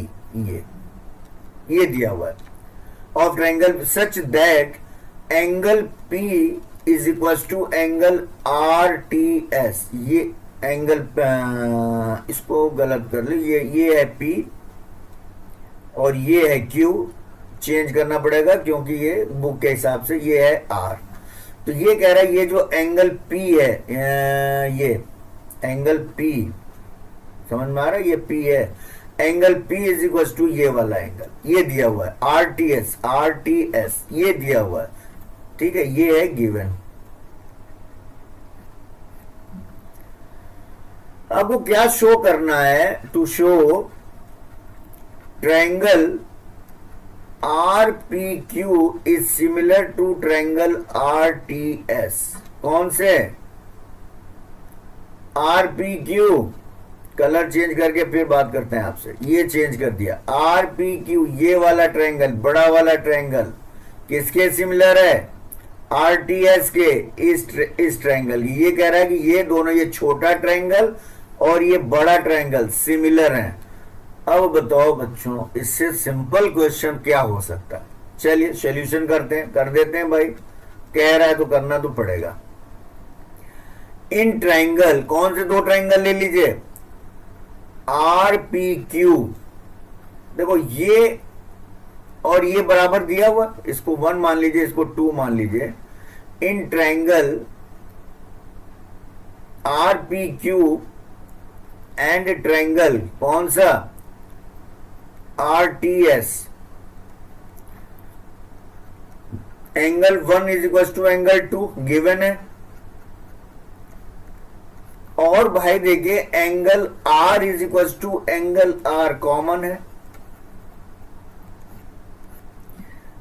ये दिया हुआ है of triangle such that angle P is equal to angle RTS। ये एंगल इसको गलत कर लो, ये है P और ये है Q, चेंज करना पड़ेगा क्योंकि ये बुक के हिसाब से ये है R। तो ये कह रहा है ये जो एंगल P है, ये एंगल P समझ में आ रहा है, ये P है, angle P is equal to ये वाला एंगल, ये दिया हुआ है RTS ये दिया हुआ है, ठीक है, ये है गिवन। आपको क्या शो करना है, to show triangle RPQ is similar to triangle RTS। कौन से, RPQ, कलर चेंज करके फिर बात करते हैं आपसे, ये चेंज कर दिया। RPQ ये वाला ट्रायंगल, बड़ा वाला ट्रायंगल किसके सिमिलर है, RTS के, इस ट्रायंगल की। ये कह रहा है कि ये दोनों, ये छोटा ट्रायंगल और ये बड़ा ट्रायंगल सिमिलर हैं। अब बताओ बच्चों, इससे सिंपल क्वेश्चन क्या हो सकता है। चलिए सॉल्यूशन करते हैं, कर देते हैं भाई, कह रहा है तो करना तो पड़ेगा। इन ट्रायंगल, कौन से दो ट्रायंगल ले लीजिए, RPQ, देखो ये और ये बराबर दिया हुआ, इसको 1 मान लीजिए, इसको 2 मान लीजिए। In triangle RPQ and triangle कौन सा, RTS, angle 1 is equal to angle 2 given है, और भाई देखिए angle R is equal to angle R common है,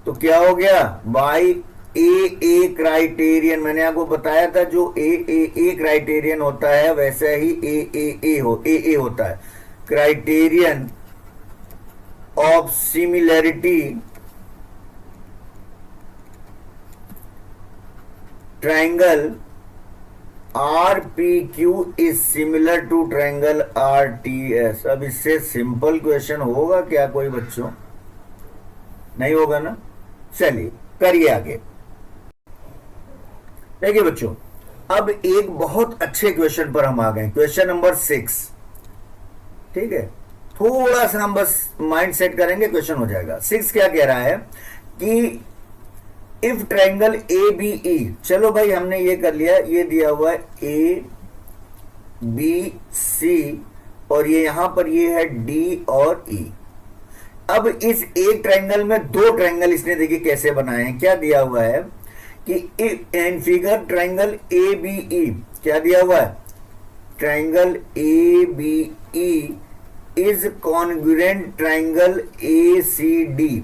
तो क्या हो गया, बाई ए क्राइटेरियन। मैंने आपको बताया था जो ए क्राइटेरियन होता है वैसा ही ए होता है, criterion of similarity triangle R P Q is similar to triangle R T S. अब इससे सिंपल क्वेश्चन होगा क्या कोई बच्चों? नहीं होगा ना। चलिए करिए आगे। देखिए बच्चों, अब एक बहुत अच्छे क्वेश्चन पर हम आ गए, क्वेश्चन नंबर 6। ठीक है, थोड़ा सा हम बस माइंड सेट करेंगे, क्वेश्चन हो जाएगा। 6 क्या कह रहा है कि if triangle A B E, चलो भाई हमने ये कर लिया, ये दिया हुआ है ए बी सी और ये यहां पर ये है डी और ई। अब इस एक ट्रायंगल में दो ट्रायंगल इसने देखिए कैसे बनाए हैं। क्या दिया हुआ है कि in figure triangle A B E, क्या दिया हुआ है, triangle A B E is congruent triangle A C D.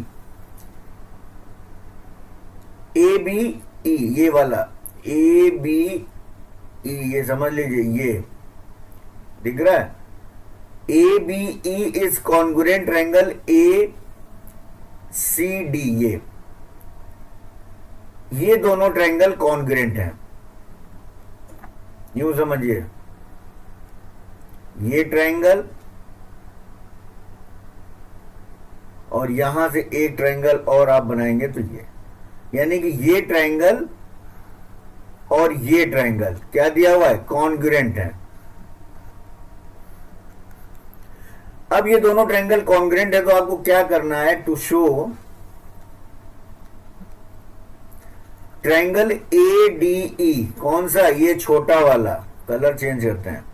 A B E ये वाला ए बी ई, ये समझ लीजिए, ये दिख रहा है, A B E is congruent triangle A C D. ये दोनों ट्रायंगल कॉन्ग्रुएंट हैं, यूं समझिए, ये ट्रायंगल और यहां से एक ट्रायंगल और आप बनाएंगे तो ये, यानी कि ये ट्रायंगल और ये ट्रायंगल क्या दिया हुआ है, कॉन्ग्रुएंट है। अब ये दोनों ट्रायंगल कॉन्ग्रुएंट है तो आपको क्या करना है, to show triangle A D E, कौन सा, ये छोटा वाला, कलर चेंज करते हैं,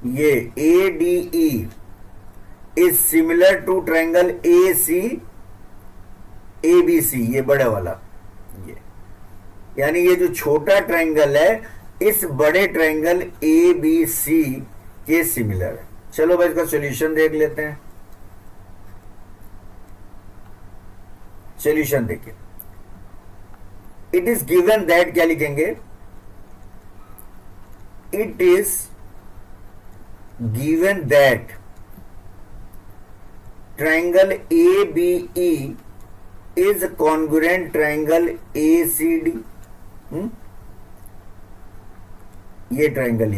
ये A D E is similar to triangle A C A B C, ये बड़े वाला, ये यानी ये जो छोटा ट्रायंगल है इस बड़े ट्रायंगल ए बी सी के सिमिलर है। चलो भाई इसका सॉल्यूशन देख लेते हैं। सॉल्यूशन देखिए, इट इज गिवन दैट, क्या लिखेंगे, it is given that triangle A B E is congruent triangle A C D. ये ट्रायंगल,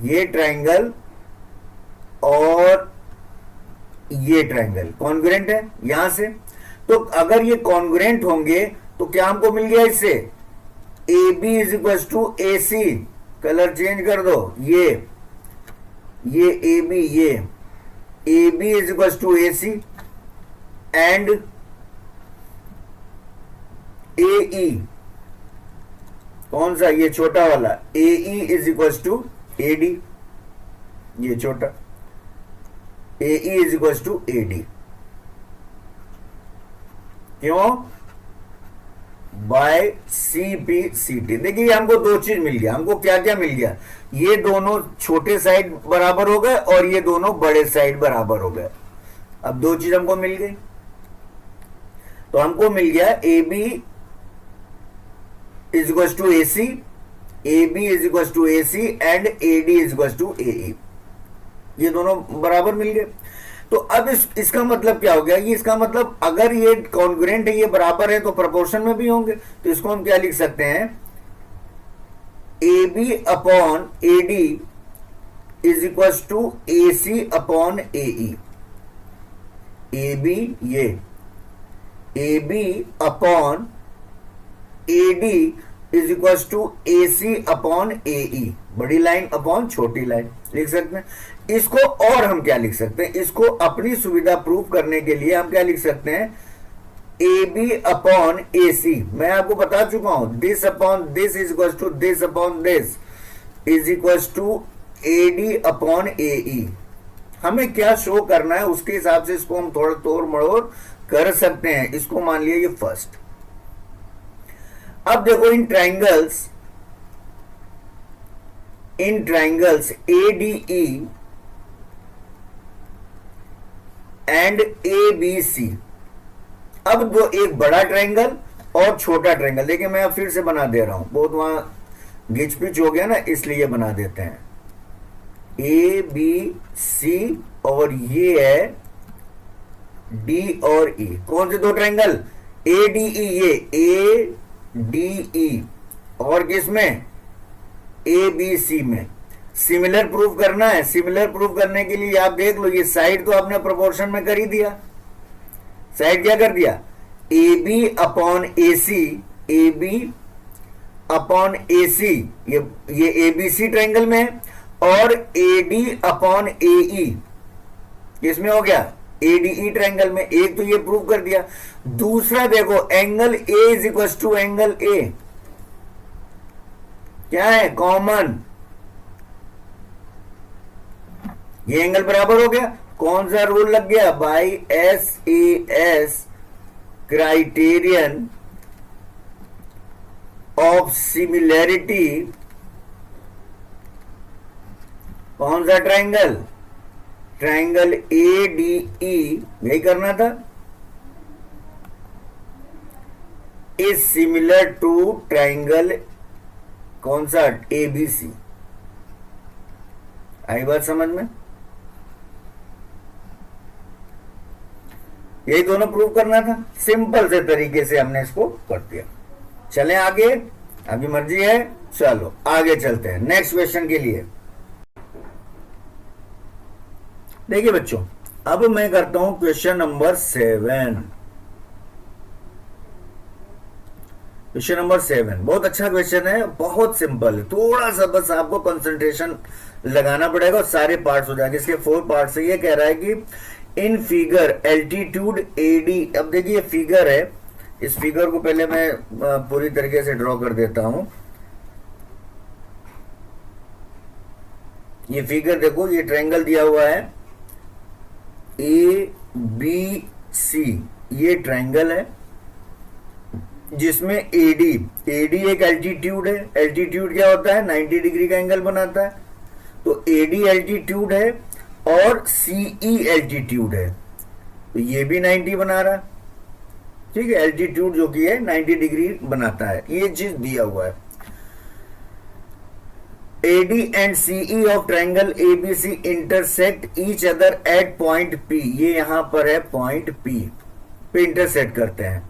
ये ट्रायंगल और ये ट्रायंगल कॉन्ग्रुएंट है यहां से। तो अगर ये कॉन्ग्रुएंट होंगे तो क्या हमको मिल गया इससे, A B is equal to A C, colour change कर दो, ये ए बी, ये A B is equal to A C and A E, कौन सा, ये छोटा वाला, A E is equal to A D, ये छोटा, A E is equal to A D. क्यों, by C P C T. देखिए हमको दो चीज मिल गया, हमको क्या क्या मिल गया, ये दोनों छोटे साइड बराबर हो गए और ये दोनों बड़े साइड बराबर हो गए। अब दो चीज हमको मिल गई, तो हमको मिल गया A B is equal to A C, A B is equal to A C and A D is equal to A E, ये दोनों बराबर मिल गए। तो अब इसका मतलब क्या हो गया, ये इसका मतलब अगर ये कॉन्ग्रुएंट है, ये बराबर है, तो प्रोपोर्शन में भी होंगे। तो इसको हम क्या लिख सकते हैं, A B upon A D is equal to A C upon A E. A B, ये A B upon A D is equal to A C upon A E, बड़ी लाइन अपॉन छोटी लाइन लिख सकते हैं। इसको और हम क्या लिख सकते हैं, इसको अपनी सुविधा प्रूव करने के लिए हम क्या लिख सकते हैं, ए बी अपॉन ए सी। मैं आपको बता चुका हूं, this upon this is equal to this upon this is equal to A D upon A E. हमें क्या शो करना है उसके हिसाब से इसको हम थोड़ा तोड़ मड़ोड़ कर सकते हैं। इसको मान लिया ये फर्स्ट। अब देखो in triangles A D E and A B C. अब दो, एक बड़ा ट्रायंगल और छोटा ट्रायंगल। देखिए मैं अब फिर से बना दे रहा हूं, बहुत वहां घिच पिच हो गया ना, इसलिए बना देते हैं। ए बी सी और ये है डी और ई। कौन से दो ट्रायंगल? ए डी ई, ये ए डी ई, और किसमें? ए बी सी में। सिमिलर प्रूफ करना है। सिमिलर प्रूफ करने के लिए आप देख लो, ये साइड तो आपने प्रोपोर्शन में कर ही दिया। साइड क्या कर दिया? A B upon A C, A B upon A C, ये ए बी सी ट्रायंगल में है, और ए डी अपॉन ए ई किसमें हो गया? ए डी ई ट्रायंगल में। एक तो ये प्रूव कर दिया। दूसरा देखो, angle A is equal to angle A, क्या है? कॉमन। ये एंगल बराबर हो गया। कौन सा रूल लग गया? By S A S criterion of similarity. कौन सा ट्रायंगल? ट्रायंगल ए डी ई, यही करना था। इज सिमिलर टू ट्रायंगल कौन सा? ए बी सी। आई बात समझ में? यही दोनों प्रूव करना था। सिंपल से तरीके से हमने इसको कर दिया। चलें आगे, अभी मर्जी है। चलो आगे चलते हैं नेक्स्ट क्वेश्चन के लिए। देखिए बच्चों, अब मैं करता हूं क्वेश्चन नंबर 7। क्वेश्चन नंबर 7 बहुत अच्छा क्वेश्चन है, बहुत सिंपल है। थोड़ा सा बस आपको कंसंट्रेशन लगाना पड़ेगा और सारे पार्ट्स हो जाएंगे। इसके 4 पार्ट्स है। ये कह रहा है कि इन फिगर एल्टीट्यूड एडी। अब देखिए फिगर है, इस फिगर को पहले मैं पूरी तरीके से ड्रॉ कर देता हूं। ये फिगर देखो, ये ट्रायंगल दिया हुआ है ए बी सी, ये ट्रायंगल है जिसमें एडी, एडी एक एल्टीट्यूड है। एल्टीट्यूड क्या होता है? 90 डिग्री का एंगल बनाता है। तो एडी एल्टीट्यूड है और सीई एल्टीट्यूड है, तो ये भी 90 बना रहा है। ठीक है, एल्टीट्यूड जो कि है 90 डिग्री बनाता है। ये चीज दिया हुआ है। AD and CE of triangle ABC intersect each other at point P। ये यहां पर है पॉइंट P पे इंटरसेक्ट करते हैं।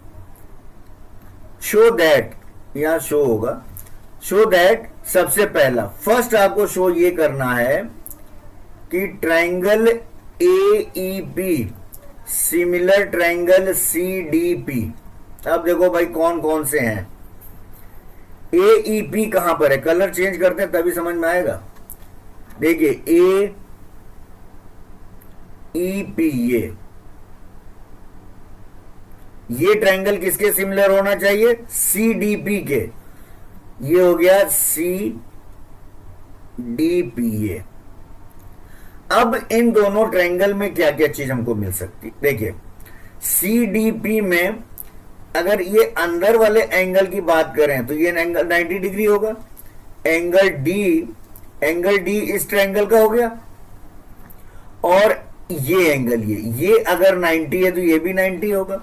शो दैट, यहां शो होगा, शो दैट सबसे पहला फर्स्ट आपको शो ये करना है कि triangle AEP similar triangle CDP। अब देखो भाई कौन कौन से हैं। AEP कहां पर है? कलर चेंज करते हैं तभी समझ में आएगा। देखिए AEP, ये ट्रायंगल किसके सिमिलर होना चाहिए? CDP के। ये हो गया CDP। अब इन दोनों ट्रायंगल में क्या क्या चीज हमको मिल सकती? देखिए CDP में अगर ये अंदर वाले एंगल की बात करें तो ये एंगल 90 डिग्री होगा। एंगल डी इस ट्रायंगल का हो गया, और ये एंगल ये अगर 90 है तो ये भी 90 होगा।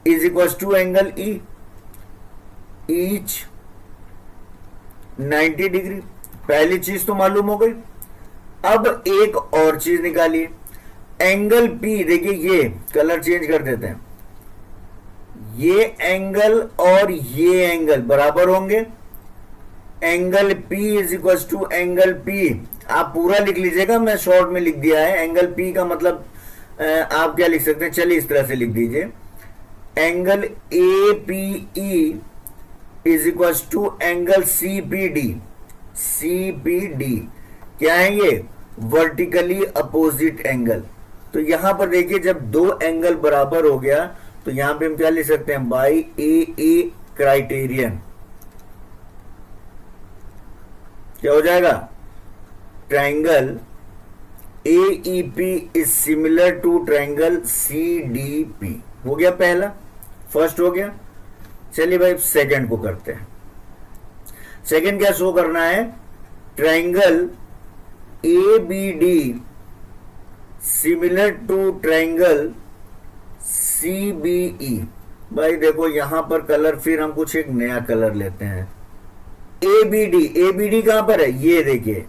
Is equal to angle E, each 90 degree. पहली चीज तो मालूम हो गई। अब एक और चीज निकालिए, एंगल पी। देखिए ये कलर चेंज कर देते हैं। ये एंगल और ये एंगल बराबर होंगे। Angle P is equal to angle P। आप पूरा लिख लीजिएगा, मैं शॉर्ट में लिख दिया है। एंगल P का मतलब आप क्या लिख सकते हैं? चलिए इस तरह से लिख दीजिए, angle APE is equal to angle CPD। CPD क्या है? ये वर्टिकली अपोजिट एंगल। तो यहां पर देखिए जब दो एंगल बराबर हो गया तो यहां पे हम क्या लिख सकते हैं? By A criterion. क्या हो जाएगा? Triangle AEP is similar to triangle CDP। हो गया पहला, फर्स्ट हो गया। चलिए भाई सेकंड को करते हैं। सेकंड क्या शो करना है? Triangle ABD similar to triangle CBE। भाई देखो यहां पर कलर फिर हम कुछ एक नया कलर लेते हैं। ABD कहां पर है, ये देखिए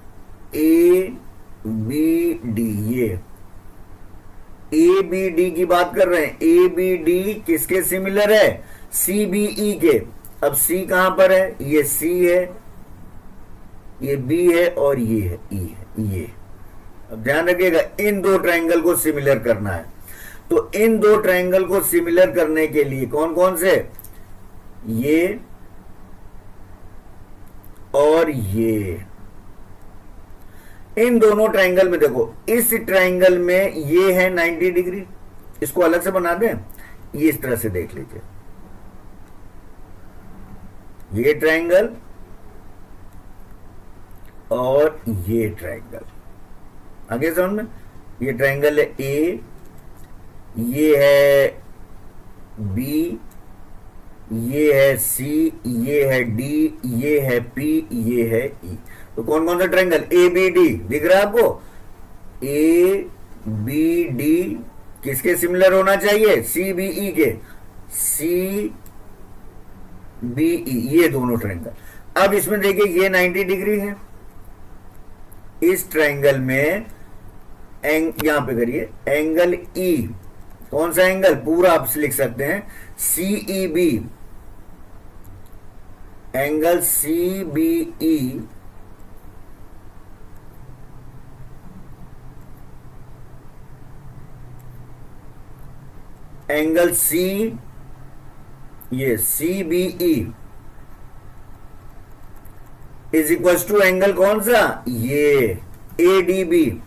ABD, ये ABD की बात कर रहे हैं। ABD किसके सिमिलर है, CBE के। अब C कहां पर है, ये C है, ये B है और ये है E है, ये। अब ध्यान रखिएगा इन दो ट्रायंगल को सिमिलर करना है। तो इन दो ट्रायंगल को सिमिलर करने के लिए कौन कौन से, ये और ये, इन दोनों ट्रायंगल में देखो, इस ट्रायंगल में ये है 90 डिग्री, इसको अलग से बना दें, ये इस तरह से देख लीजिए, ये ट्रायंगल और ये ट्रायंगल, आगे समझ में। ये ट्रायंगल है A, ये है B, ये है C, ये है D, ये है P, ये है E। तो कौन कौन सा ट्रायंगल, ABD दिख रहा है आपको, ABD किसके सिमिलर होना चाहिए, CBE के, CBE, ये दोनों ट्रायंगल। अब इसमें देखिए ये 90 डिग्री है, इस ट्रायंगल में यहां पे करिए एंगल E, कौन सा एंगल, पूरा आप लिख सकते हैं CEB, angle CBE angle C, ये CBE is equal to angle कौन सा, ये ADB।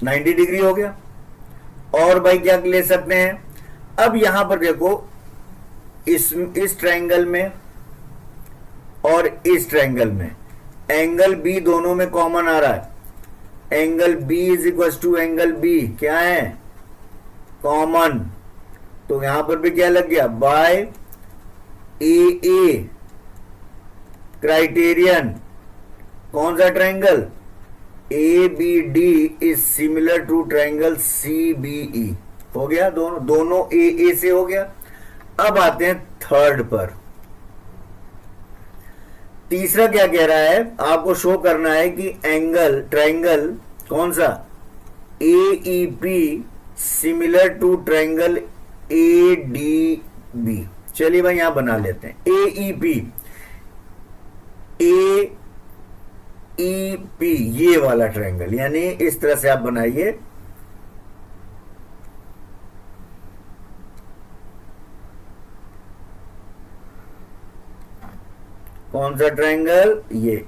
नाइन्टी डिग्री हो गया। और भाई क्या ले सकते हैं, अब यहां पर देखो इस ट्रायंगल में और इस ट्रायंगल में एंगल B दोनों में कॉमन आ रहा है, angle B is equal to angle B क्या है, कॉमन। तो यहां पर भी क्या लग गया, बाय AA क्राइटेरियन, कौन सा triangle, ABD is similar to triangle CBE। हो गया, दोनों AA से हो गया। अब आते हैं थर्ड पर। तीसरा क्या कह रहा है, आपको शो करना है कि एंगल ट्रायंगल कौन सा, AEP similar to triangle ADB। चलिए भाई यहां बना लेते हैं AEP, AEP ये वाला ट्रायंगल, यानी इस तरह से आप बनाइए, कौन सा ट्रायंगल, ये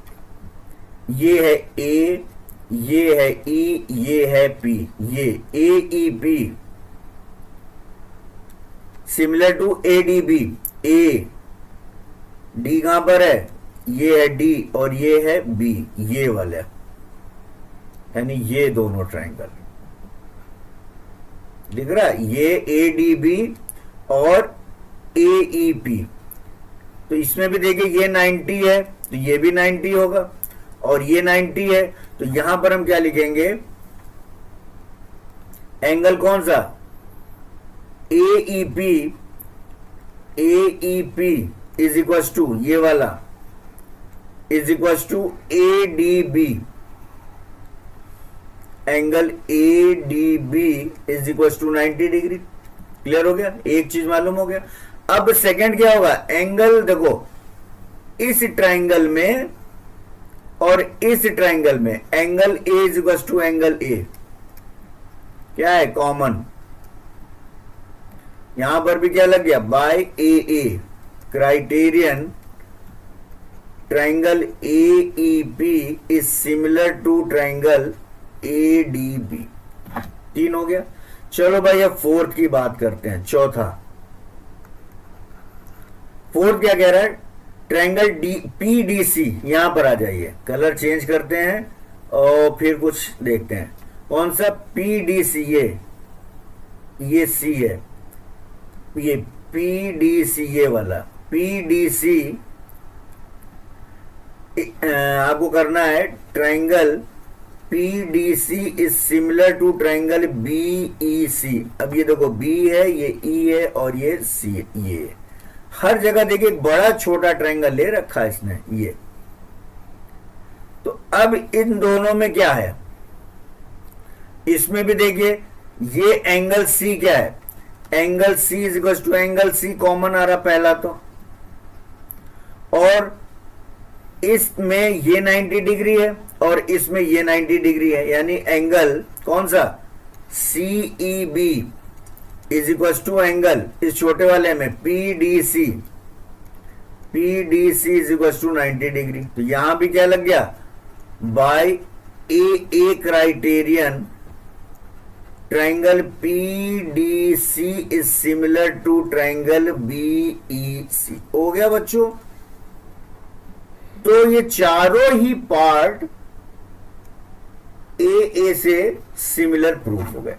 है A, ये है E, ये है P, ये AEP similar to ADB। A D कहां पर है, ये है D और ये है B, ये वाला, यानी ये दोनों ट्रायंगल दिख रहा है, ये ADB और AEP। तो इसमें भी देखिए ये 90 है तो ये भी 90 होगा और ये 90 है, तो यहां पर हम क्या लिखेंगे, एंगल कौन सा, AEP इज इक्वल टू ये वाला is equal to ADB, angle ADB is equal to 90 degree. Clear हो गया, एक चीज मालूम हो गया। अब सेकंड क्या होगा, एंगल देखो इस ट्रायंगल में और इस ट्रायंगल में angle A is equal to angle A क्या है, कॉमन। यहां पर भी क्या लग गया, by AA criterion triangle AEP is similar to triangle ADB। 3 हो गया। चलो भाई अब फोर्थ की बात करते हैं, चौथा। फोर्थ क्या कह रहा है, ट्रायंगल PDC, यहां पर आ जाइए, कलर चेंज करते हैं और फिर कुछ देखते हैं। कौन सा PDC, ये C है, ये PDC, ये वाला PDC आपको करना है triangle PDC is similar to triangle BEC। अब ये देखो B है, ये E है और ये C, ये हर जगह देखिए एक बड़ा छोटा ट्राइंगल ले रखा है इसने ये। तो अब इन दोनों में क्या है, इसमें भी देखिए ये एंगल C क्या है, angle C is equal to angle C common आ रहा पहला तो, और इसमें ये 90 डिग्री है और इसमें ये 90 डिग्री है, यानी एंगल कौन सा CEB is equal to angle इस छोटे वाले में PDC is equal to 90 degree. तो यहां भी क्या लग गया, by A criterion triangle PDC is similar to triangle BEC। हो गया बच्चों। तो ये चारों ही पार्ट ए से सिमिलर प्रूफ हो गए।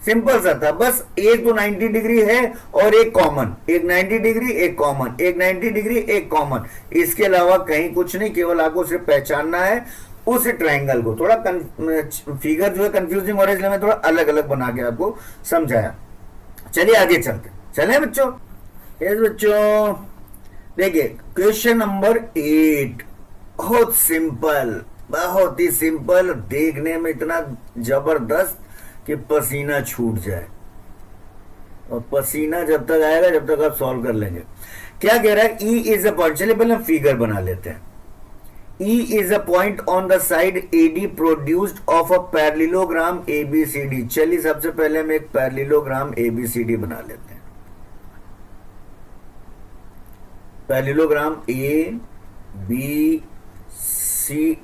सिंपल सा था, बस एक तो 90 डिग्री है और एक कॉमन, एक 90 डिग्री एक कॉमन, एक 90 डिग्री एक कॉमन, इसके अलावा कहीं कुछ नहीं, केवल आपको सिर्फ पहचानना है उस ट्राइंगल को। थोड़ा फिगर जो है कंफ्यूजिंग हो रहा है, इसलिए मैं थोड़ा अलग अलग बना के आपको समझाया। चलिए आगे चलते, चले बच्चों। यस बच्चों, देखिए क्वेश्चन नंबर 8 बहुत सिंपल, बहुत ही सिंपल, देखने में इतना जबरदस्त कि पसीना छूट जाए, और पसीना जब तक आएगा जब तक आप सॉल्व कर लेंगे। क्या कह रहा है, ई इज अ पॉइंट, चलिए पहले हम फिगर बना लेते हैं। E is a point on the side AD produced of a parallelogram ABCD। चलिए सबसे पहले हम एक पैरेललोग्राम ABCD बना लेते हैं। Parallelogram ABC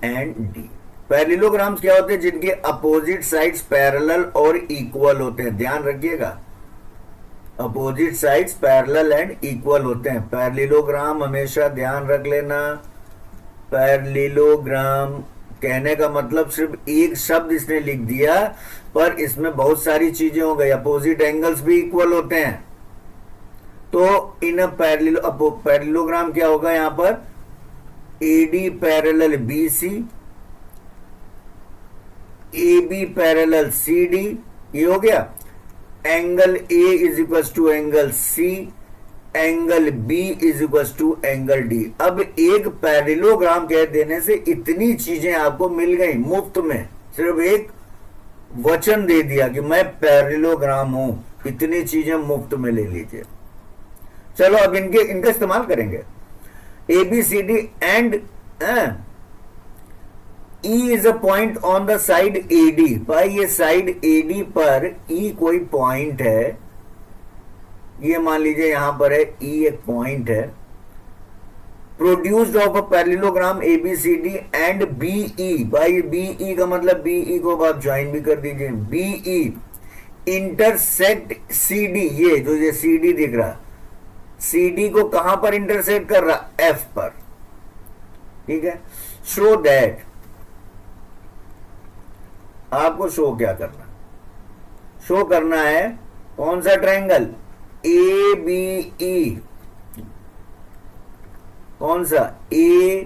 and D। Parallelograms क्या होते हैं, जिनके अपोजिट साइड्स पैरेलल और इक्वल होते हैं, ध्यान रखिएगा, opposite sides parallel and equal होते हैं। पैरेललोग्राम हमेशा ध्यान रख लेना, पैरेललोग्राम कहने का मतलब सिर्फ एक शब्द इसने लिख दिया, पर इसमें बहुत सारी चीजें हो गई, अपोजिट एंगल्स भी इक्वल होते हैं। तो इन पैरेललोग्राम क्या होगा, यहां पर AD parallel BC, AB parallel CD, ये हो गया। Angle A is equal to angle C, angle B is equal to angle D। अब एक पैरेललोग्राम कह देने से इतनी चीजें आपको मिल गई मुफ्त में, सिर्फ एक वचन दे दिया कि मैं पैरेललोग्राम हूं, इतनी चीजें मुफ्त में ले लीजिए। चलो अब इनका इस्तेमाल करेंगे। ABCD and E is a point on the side AD। भाई ये साइड AD पर E कोई पॉइंट है, ये मान लीजिए यहां पर है E एक पॉइंट है, produced of a parallelogram ABCD and BE। भाई BE का मतलब BE को आप ज्वाइन भी कर दीजिए, BE इंटरसेक्ट CD। ये जो ये CD दिख रहा, CD को कहां पर इंटरसेक्ट कर रहा, F पर, ठीक है। शो दैट, आपको शो क्या करना, शो करना है कौन सा ट्रायंगल, ABE, कौन सा ABE,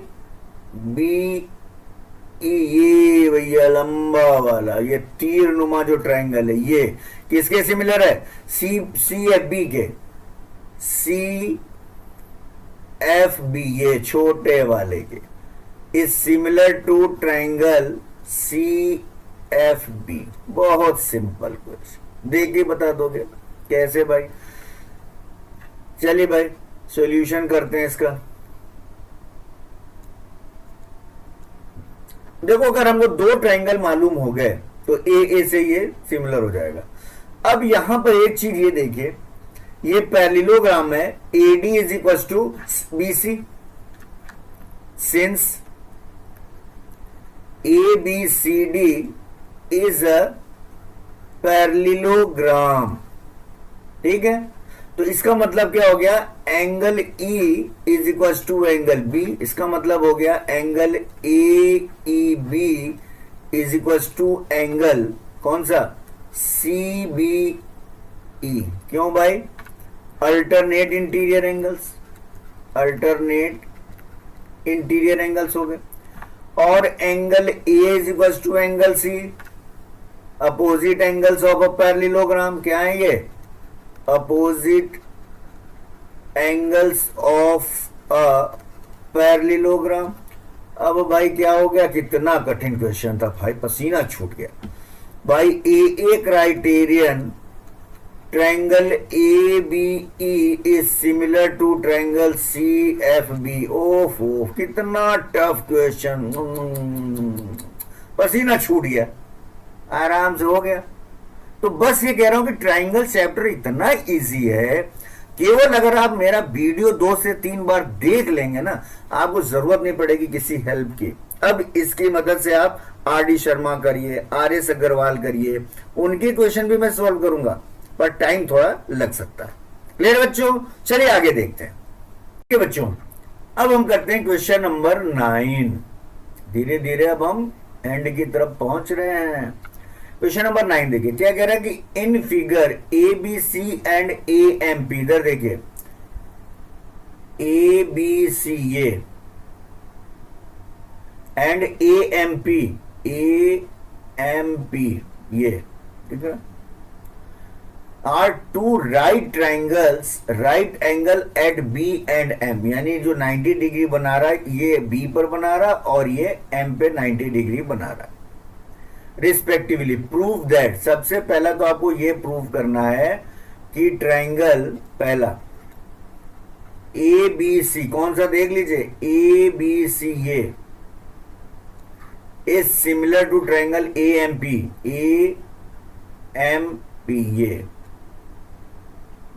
ये भैया लंबा वाला, ये तीर नुमा जो ट्रायंगल है, ये किसके सिमिलर है, CFB के, CFB ये छोटे वाले के, is similar to triangle CFB। बहुत सिंपल क्वेश्चन, देख के बता दोगे कैसे भाई। चलिए भाई सॉल्यूशन करते हैं इसका। देखो अगर हमको दो ट्रायंगल मालूम हो गए तो ए से ये सिमिलर हो जाएगा। अब यहां पर एक चीज ये देखिए, ये पैरेललोग्राम है, AD is equal to BC, since ABCD is a parallelogram, ठीक है। तो इसका मतलब क्या हो गया, angle E is equal to angle B। इसका मतलब हो गया angle AEB is equal to angle कौन सा, CBE। क्यों भाई, alternate interior angles, alternate interior angles हो गए। और angle A is equal to angle C, opposite angles of a parallelogram. क्या है ये? Opposite angles of a parallelogram. अब भाई क्या हो गया, कितना कठिन क्वेश्चन था भाई, पसीना छूट गया भाई। A criterion triangle A B E is similar to triangle C F B. ओफ कितना टफ क्वेश्चन, पसीना छूट गया, आराम से हो गया। तो बस ये कह रहा हूं कि ट्रायंगल चैप्टर इतना इजी है, केवल अगर आप मेरा वीडियो 2 से 3 बार देख लेंगे ना, आपको जरूरत नहीं पड़ेगी किसी हेल्प की। अब इसकी मदद से आप आर डी शर्मा करिए, आर एस अग्रवाल करिए, उनके क्वेश्चन भी मैं सॉल्व करूंगा, पर टाइम थोड़ा लग सकता है। क्लियर बच्चों? चलिए आगे देखते हैं। ठीक है बच्चों, अब हम करते हैं क्वेश्चन नंबर 9। धीरे धीरे अब हम एंड की तरफ पहुंच रहे हैं। क्वेश्चन नंबर 9 देखिए क्या कह रहा है कि in figure A B C and A M P, इधर देखिए ए बी सी ये एंड ए एम पी, ये ठीक है, are two right triangles, right angle at B and M. यानी जो 90 डिग्री बना रहा है ये बी पर बना रहा और ये एम पे 90 डिग्री बना रहा रिस्पेक्टिवली। प्रूव दैट, सबसे पहला तो आपको ये प्रूव करना है कि ट्राइंगल पहला ए बी सी, कौन सा देख लीजिए, ए बी सी ये is similar to triangle A M P,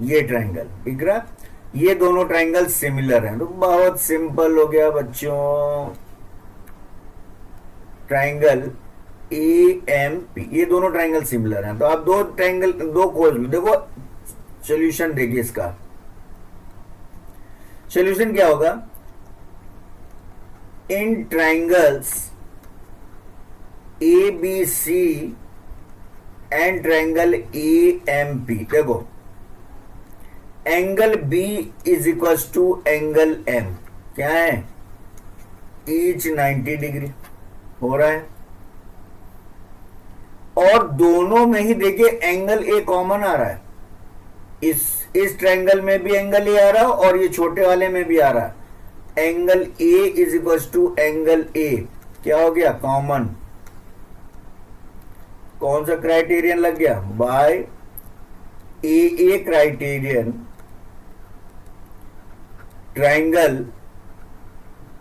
ये ट्राइंगल दिख रहा, ये दोनों ट्राइंगल सिमिलर हैं। तो बहुत सिंपल हो गया बच्चों, ट्राइंगल ए एम पी, ये दोनों ट्राइंगल सिमिलर हैं। तो आप दो खोज लो। देखो सॉल्यूशन देखिए, इसका सॉल्यूशन क्या होगा, in triangles A B C and triangle A M P, देखो angle B is equal to angle M, क्या है, ईच 90 डिग्री हो रहा है। और दोनों में ही देखिए एंगल ए कॉमन आ रहा है, इस ट्रायंगल में भी एंगल ए आ रहा है और ये छोटे वाले में भी आ रहा है। Angle A is equal to angle A, क्या हो गया, कॉमन। कौन सा क्राइटेरियन लग गया, by A criterion triangle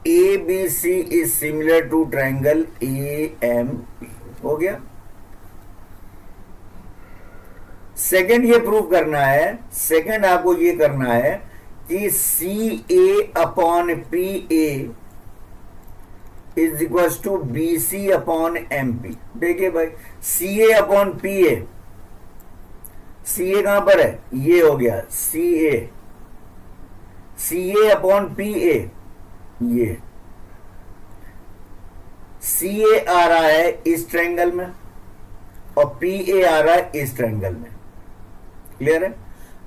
A B C is similar to triangle A M P, हो गया। सेकंड ये प्रूव करना है, सेकंड आपको ये करना है कि C A upon P A is equal to B C upon M P. देखिए भाई सी A upon P A, C ए कहां पर है, ये हो गया सी ए अपॉन पी ए, ये सी ए आ रहा है इस ट्रायंगल में और पी ए आ रहा है इस ट्रायंगल में, क्लियर है।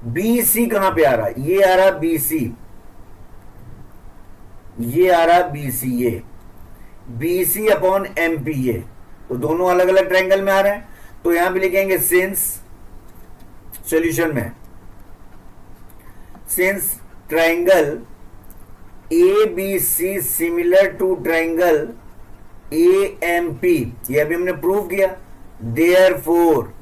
बी सी कहां पे आ रहा है, ये आ रहा बी सी, ये आ रहा बी सी, ये B C upon M P, ये तो दोनों अलग अलग ट्रायंगल में आ रहे हैं। तो यहां पे लिखेंगे सिंस, सॉल्यूशन में since triangle A B C similar to triangle A M P, ये अभी हमने प्रूव किया, therefore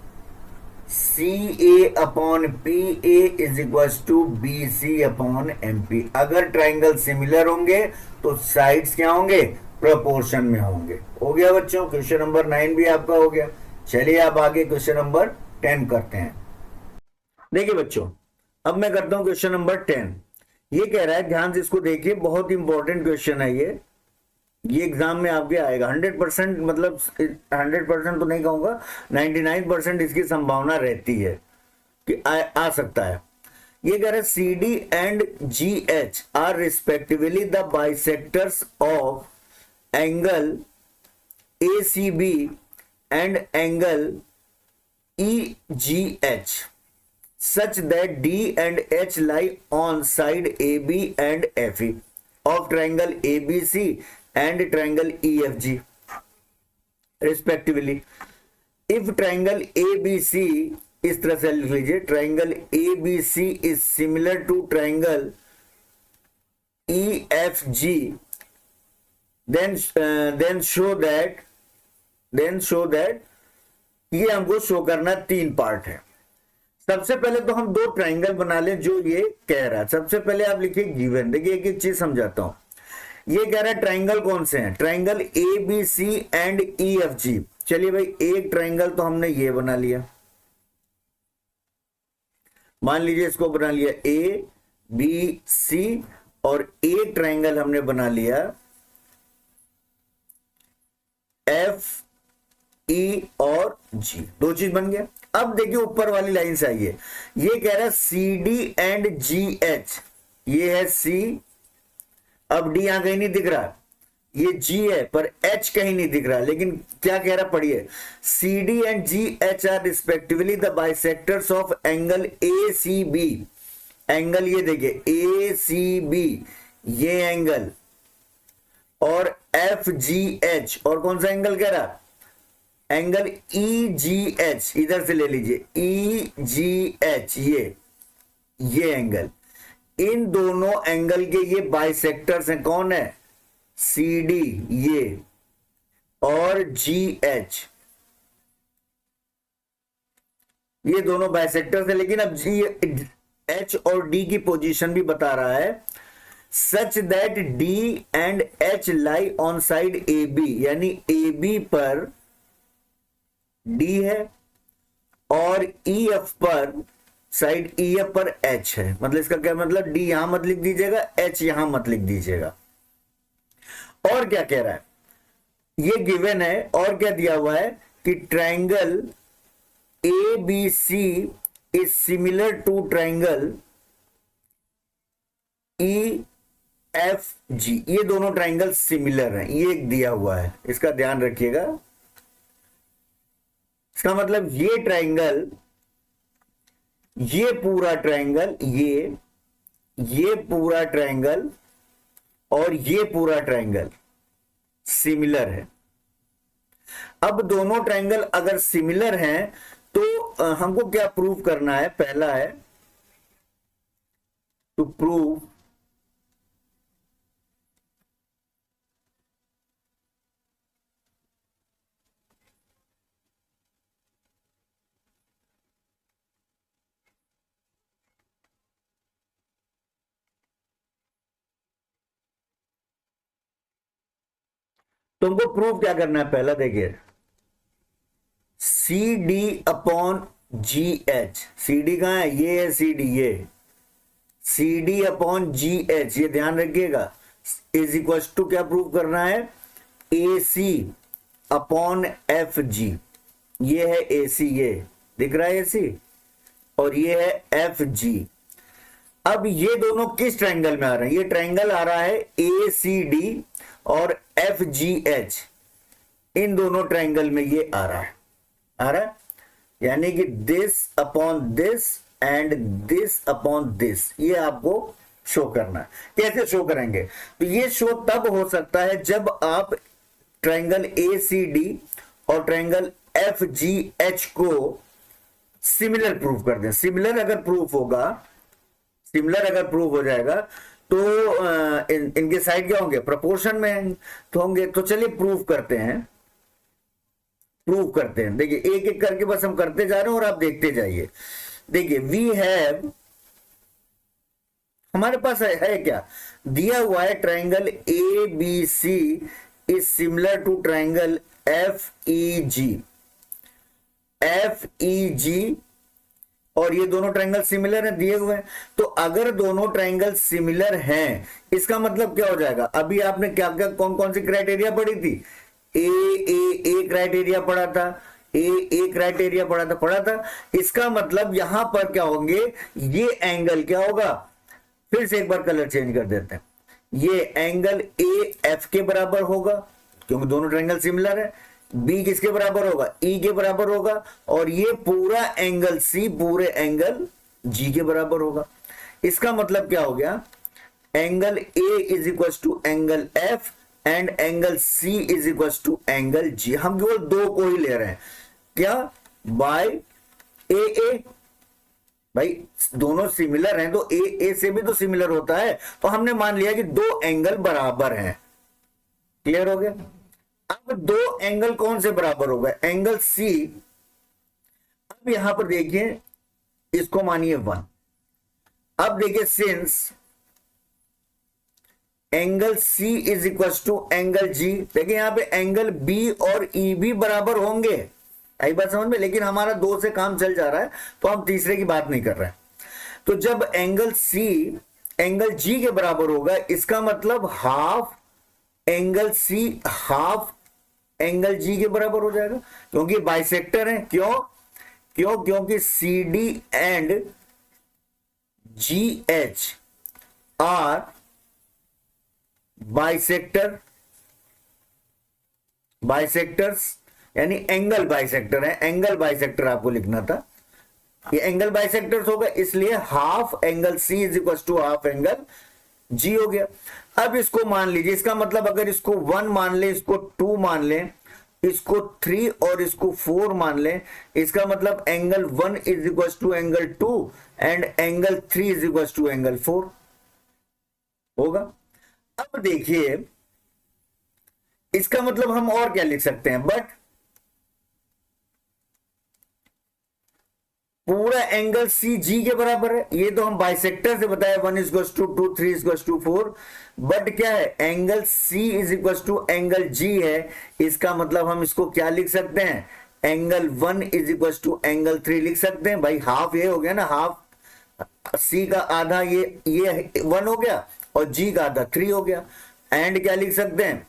C A upon P A is equal to B C upon M P. अगर ट्राइंगल सिमिलर होंगे तो साइड्स क्या होंगे, प्रोपोर्शन में होंगे। हो गया बच्चों, क्वेश्चन नंबर 9 भी आपका हो गया। चलिए आप आगे क्वेश्चन नंबर 10 करते हैं। देखिए बच्चों अब मैं करता हूं क्वेश्चन नंबर 10। ये कह रहा है, ध्यान से इसको देखिए, बहुत इंपॉर्टेंट क्वेश्चन है ये एग्जाम में आपके आएगा 100%, मतलब 100% तो नहीं कहूंगा, 99% इसकी संभावना रहती है कि आ सकता है। ये कह रहा है C D and G H are respectively the bisectors of angle A C B and angle E G H such that D and H lie on side A B and F E of triangle ABC and triangle EFG respectively. If triangle ABC, इस तरह से लिख लीजिए, triangle ABC is similar to triangle EFG, then show that ये हमको show करना 3 part है। सबसे पहले तो हम 2 ट्राइंगल बना लें जो ये कह रहा है। सबसे पहले आप लिखिए गिवन। देखिए एक एक चीज समझाता हूं। ये कह रहा है ट्राइंगल कौन से हैं, ट्राइंगल ABC एंड EFG। चलिए भाई, एक ट्राइंगल तो हमने ये बना लिया, मान लीजिए इसको बना लिया ABC, और एक ट्राइंगल हमने बना लिया FE और G, 2 चीज बन गया। अब देखिए ऊपर वाली लाइन से आइए, ये कह रहा है CD एंड GH, ये है C, अब D यहां कहीं नहीं दिख रहा, ये G है पर H कहीं नहीं दिख रहा, लेकिन क्या कह रहा पढ़िए, CD and GH are respectively the bisectors of angle ACB। Angle ये देखिए ACB, ये एंगल, और FGH, और कौन सा एंगल कह रहा, एंगल EGH, इधर से ले लीजिए EGH, ये एंगल, इन दोनों एंगल के ये बाइसेक्टर्स हैं। कौन है, CD ये, और GH, ये दोनों बाइसेक्टर्स हैं। लेकिन अब GH और D की पोजीशन भी बता रहा है, such that D and H lie on side AB, यानी AB पर D है और EF पर, साइड EF पर H है। मतलब इसका क्या मतलब, D यहां मत लिख दीजिएगा, H यहां मत लिख दीजिएगा। और क्या कह रहा है, ये गिवन है, और क्या दिया हुआ है कि triangle ABC is similar to triangle EFG। ये दोनों ट्राइंगल सिमिलर हैं, ये एक दिया हुआ है, इसका ध्यान रखिएगा। इसका मतलब ये ट्राइंगल, ये पूरा ट्राइंगल, ये पूरा ट्राइंगल और ये पूरा ट्राइंगल सिमिलर है। अब दोनों ट्राइंगल अगर सिमिलर हैं तो हमको क्या प्रूव करना है, पहला है टू प्रूव तुमको प्रूव क्या करना है, पहला देखिए CD अपॉन GH, CD कहां है, ये है CD, ये CD अपॉन GH, ये ध्यान रखिएगा, इज इक्वल टू क्या प्रूव करना है, AC अपॉन FG। ये है AC, ये दिख रहा है AC, और ये है FG। अब ये दोनों किस ट्राइंगल में आ रहे हैं, ये ट्राइंगल आ रहा है ACD और FGH, इन दोनों ट्राइंगल में ये आ रहा है, यानी कि this upon this and this upon this, ये आपको शो करना है। कैसे शो करेंगे, तो ये शो तब हो सकता है जब आप ट्राइंगल ACD और ट्राइंगल FGH को सिमिलर प्रूव कर दें। सिमिलर अगर प्रूफ हो जाएगा तो इनके साइड क्या होंगे, प्रोपोर्शन में तो होंगे। तो चलिए प्रूव करते हैं। देखिए एक एक करके बस हम करते जा रहे हैं और आप देखते जाइए। देखिए वी हैव, हमारे पास है क्या दिया हुआ है, triangle ABC is similar to triangle FEG, और ये दोनों ट्राइंगल सिमिलर हैं, दिए हुए हैं। तो अगर दोनों ट्राइंगल सिमिलर हैं, इसका मतलब क्या हो जाएगा, अभी आपने क्या क्या कौन कौन सी क्राइटेरिया पढ़ी थी, ए क्राइटेरिया पढ़ा था। इसका मतलब यहां पर क्या होंगे, ये एंगल क्या होगा, फिर से एक बार कलर चेंज कर देते हैं, ये एंगल AF के बराबर होगा क्योंकि दोनों ट्राइंगल सिमिलर है। B किसके बराबर होगा, E के बराबर होगा, और ये पूरा एंगल C पूरे एंगल G के बराबर होगा। इसका मतलब क्या हो गया, angle A is equal to angle F and angle C is equal to angle G. हम केवल दो को ही ले रहे हैं, क्या, बाय ए ए। भाई दोनों सिमिलर हैं तो ए ए से भी तो सिमिलर होता है, तो हमने मान लिया कि दो एंगल बराबर हैं। क्लियर हो गया। अब दो एंगल कौन से बराबर होगा, एंगल सी। अब यहां पर देखिए, इसको मानिए 1। अब देखिए, since angle C is equal to angle G, देखिए यहां पे एंगल B और E भी बराबर होंगे, आई बात समझ में। लेकिन हमारा दो से काम चल जा रहा है तो हम तीसरे की बात नहीं कर रहे हैं। तो जब एंगल C एंगल G के बराबर होगा, इसका मतलब half angle C half angle G के बराबर हो जाएगा, क्योंकि बाइसेक्टर है। क्योंकि CD and GH are bisectors, यानी एंगल बाइसेक्टर है। एंगल बाइसेक्टर आपको लिखना था, ये एंगल बाइसेक्टर्स होगा, इसलिए half angle C is equal to half angle G हो गया। अब इसको मान लीजिए, इसका मतलब अगर इसको 1 मान ले, इसको 2 मान ले, इसको 3 और इसको 4 मान ले, इसका मतलब angle 1 is equal to angle 2 and angle 3 is equal to angle 4 होगा। अब देखिए, इसका मतलब हम और क्या लिख सकते हैं, बट पूरा एंगल सी जी के बराबर है। ये तो हम बाइसेक्टर से बताया 1 is equal to 2, 3 is equal to 4, but क्या है, angle C is equal to angle G है। इसका मतलब हम इसको क्या लिख सकते हैं, angle 1 is equal to angle 3 लिख सकते हैं। भाई हाफ ये हो गया ना, हाफ सी का आधा ये 1 हो गया और जी का आधा 3 हो गया। एंड क्या लिख सकते हैं,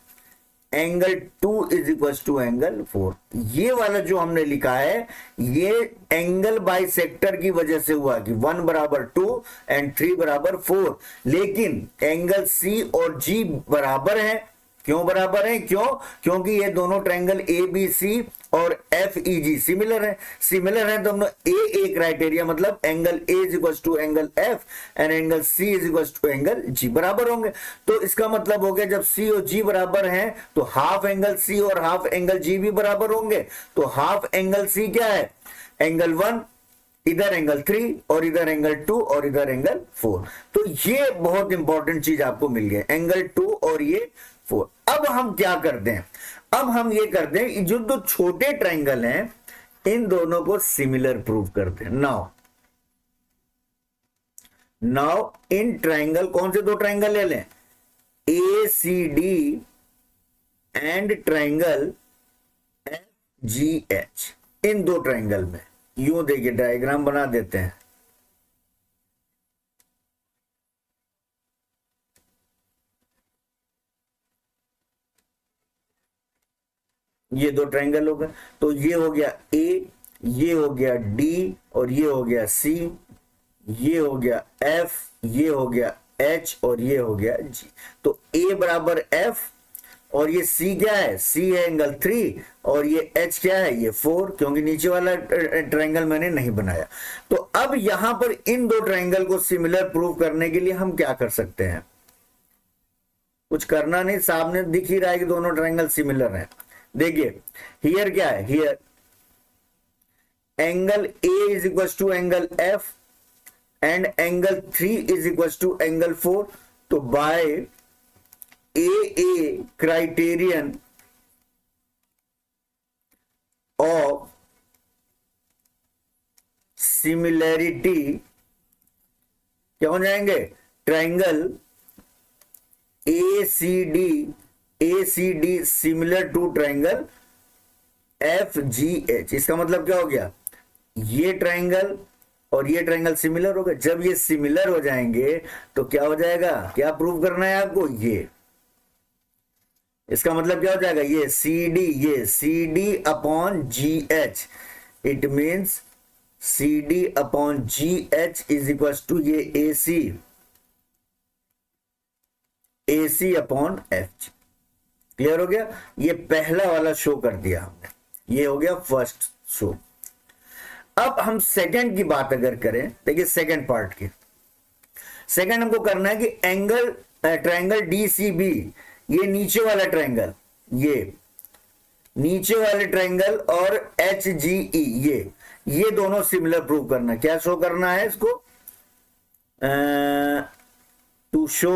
angle 2 is equal to angle 4। ये वाला जो हमने लिखा है, ये एंगल बाइसेक्टर की वजह से हुआ कि 1 बराबर 2 एंड 3 बराबर 4। लेकिन एंगल सी और जी बराबर है। क्यों बराबर है, क्योंकि ये दोनों ट्रायंगल ए बी सी और एफ ई जी सिमिलर है तो हम ए क्राइटेरिया, मतलब angle A is equal to angle F and angle C is equal to angle G बराबर होंगे। तो इसका मतलब हो गया, जब सी और जी बराबर हैं तो हाफ एंगल सी और हाफ एंगल जी भी बराबर होंगे। तो हाफ एंगल सी क्या है, एंगल 1, इधर एंगल 3 और इधर एंगल 2 और इधर एंगल 4। तो ये बहुत इंपॉर्टेंट चीज आपको मिल गया, एंगल 2 और ये 4। अब हम क्या करते हैं, अब हम ये करते हैं, जो दो छोटे ट्रायंगल हैं इन दोनों को सिमिलर प्रूव करते हैं। नाउ इन ट्रायंगल, कौन से दो ट्रायंगल ले लें, A C D and triangle F G H. इन दो ट्रायंगल में यूं देखिए, डायग्राम बना देते हैं। ये दो ट्रायंगल हो गए, तो ये हो गया ए, ये हो गया डी और ये हो गया सी, ये हो गया एफ, ये हो गया एच और ये हो गया जी। तो ए बराबर एफ और ये सी क्या है, सी है एंगल 3 और ये एच क्या है, ये 4, क्योंकि नीचे वाला ट्रायंगल मैंने नहीं बनाया। तो अब यहां पर इन दो ट्रायंगल को सिमिलर प्रूव करने के लिए हम क्या कर सकते हैं, कुछ करना नहीं, सामने दिख ही रहा है कि दोनों ट्रायंगल सिमिलर हैं। देखिए हियर क्या है, here angle A is equal to angle F and angle 3 is equal to angle 4। तो by A criterion of similarity क्या हो जाएंगे, triangle A C D similar to triangle F G H. इसका मतलब क्या हो गया, ये ट्रायंगल और ये ट्रायंगल सिमिलर हो गए। जब ये सिमिलर हो जाएंगे तो क्या हो जाएगा, क्या प्रूव करना है आपको, ये इसका मतलब क्या हो जाएगा, ये C D upon G H. It means C D upon G H is equal to ये A C upon F G. Clear हो गया, ये पहला वाला शो कर दिया हमने, ये हो गया फर्स्ट शो। अब हम सेकंड की बात अगर करें, देखिए सेकंड पार्ट की, सेकंड हमको करना है कि एंगल ट्रायंगल डीसीबी, ये नीचे वाला ट्रायंगल, ये नीचे वाले ट्रायंगल और एच जी ई, ये दोनों सिमिलर प्रूव करना है। क्या शो करना है इसको? टू शो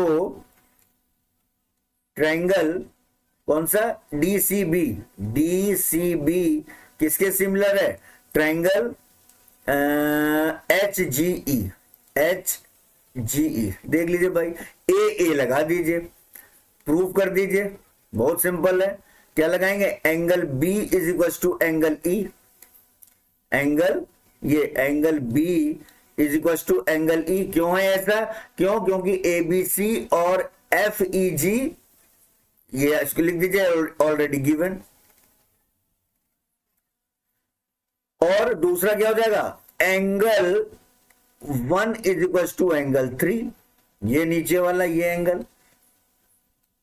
ट्रायंगल कौन सा? डीसीबी, डीसीबी किसके सिमिलर है? ट्रायंगल एच जी ई, एच जी ई। देख लीजिए भाई, ए लगा दीजिए, प्रूव कर दीजिए, बहुत सिंपल है। क्या लगाएंगे? Angle B is equal to angle E, angle ये angle B is equal to angle E. क्यों है ऐसा? क्यों? क्योंकि ए बी सी और एफ ई जी, ये इसको लिख दीजिए, ऑलरेडी गिवन। और दूसरा क्या हो जाएगा? Angle 1 is equal to angle 3, ये नीचे वाला ये एंगल,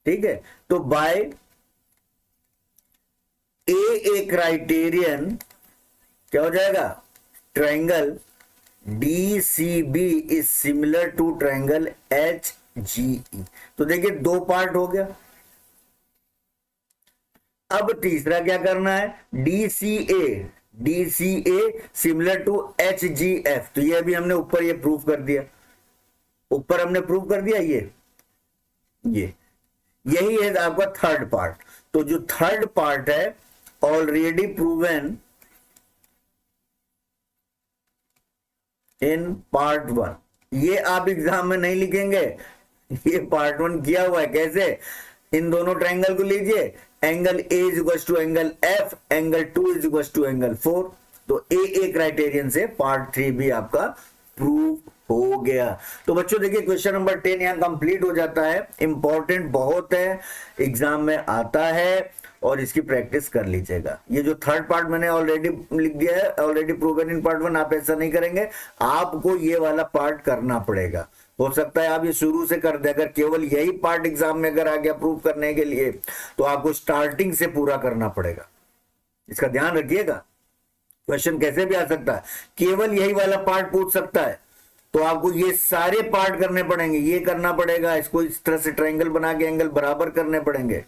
ठीक है। तो बाय ए क्राइटेरियन क्या हो जाएगा? Triangle DCB is similar to triangle H G E. तो देखिए, दो पार्ट हो गया। अब तीसरा क्या करना है? DCA, DCA similar to H G F. तो ये अभी हमने ऊपर ये प्रूफ कर दिया, ऊपर हमने प्रूफ कर दिया। ये यही है आपका थर्ड पार्ट। तो जो थर्ड पार्ट है ऑलरेडी प्रूवन इन पार्ट 1, ये आप एग्जाम में नहीं लिखेंगे, ये पार्ट 1 किया हुआ है। कैसे? इन दोनों ट्रायंगल को लीजिए, angle A is equal to angle F, angle 2 is equal to angle 4। तो ए क्राइटेरियन से पार्ट 3 भी आपका प्रूव हो गया। तो बच्चों देखिए, क्वेश्चन नंबर 10 यहां कंप्लीट हो जाता है। इंपॉर्टेंट बहुत है, एग्जाम में आता है, और इसकी प्रैक्टिस कर लीजिएगा। ये जो थर्ड पार्ट मैंने ऑलरेडी लिख दिया है, ऑलरेडी प्रूवन इन पार्ट 1, आप ऐसा नहीं करेंगे, आपको ये वाला पार्ट करना पड़ेगा। हो सकता है आप ये शुरू से कर दे, अगर केवल यही पार्ट एग्जाम में अगर आ गया प्रूव करने के लिए, तो आपको स्टार्टिंग से पूरा करना पड़ेगा। इसका ध्यान रखिएगा, क्वेश्चन कैसे भी आ सकता है, केवल यही वाला पार्ट पूछ सकता है, तो आपको ये सारे पार्ट करने पड़ेंगे। ये करना पड़ेगा, इसको इस तरह से ट्रायंगल बना के एंगल बराबर करने पड़ेंगे,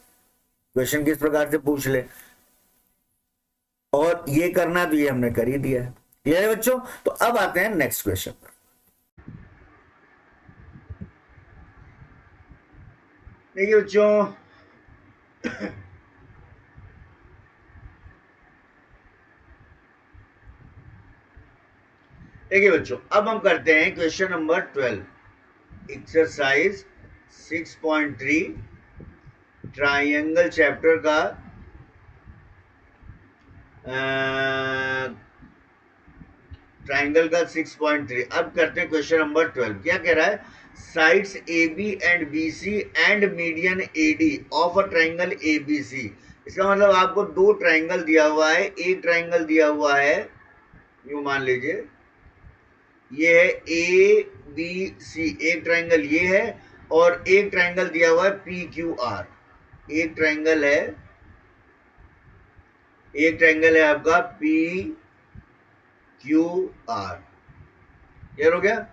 क्वेश्चन किस प्रकार से पूछ ले, और ये करना तो ये हमने कर ही दिया है। क्लियर है बच्चों? तो अब आते हैं नेक्स्ट क्वेश्चन पर। देखिए बच्चों, देखिए बच्चों, अब हम करते हैं question number 12, exercise 6.3 triangle chapter का ट्राइंगल का 6.3। अब करते हैं क्वेश्चन नंबर 12। क्या कह रहा है? Sides A B and B C and median A D of a triangle A B C. इसका मतलब आपको दो ट्राइंगल दिया हुआ है, एक ट्राइंगल दिया हुआ है, यूं मान लीजिए ये है ए बी सी, एक ट्राइंगल ये है, और एक ट्राइंगल दिया हुआ है पी क्यू आर। एक ट्राइंगल है आपका पी क्यू आर। क्लियर हो गया?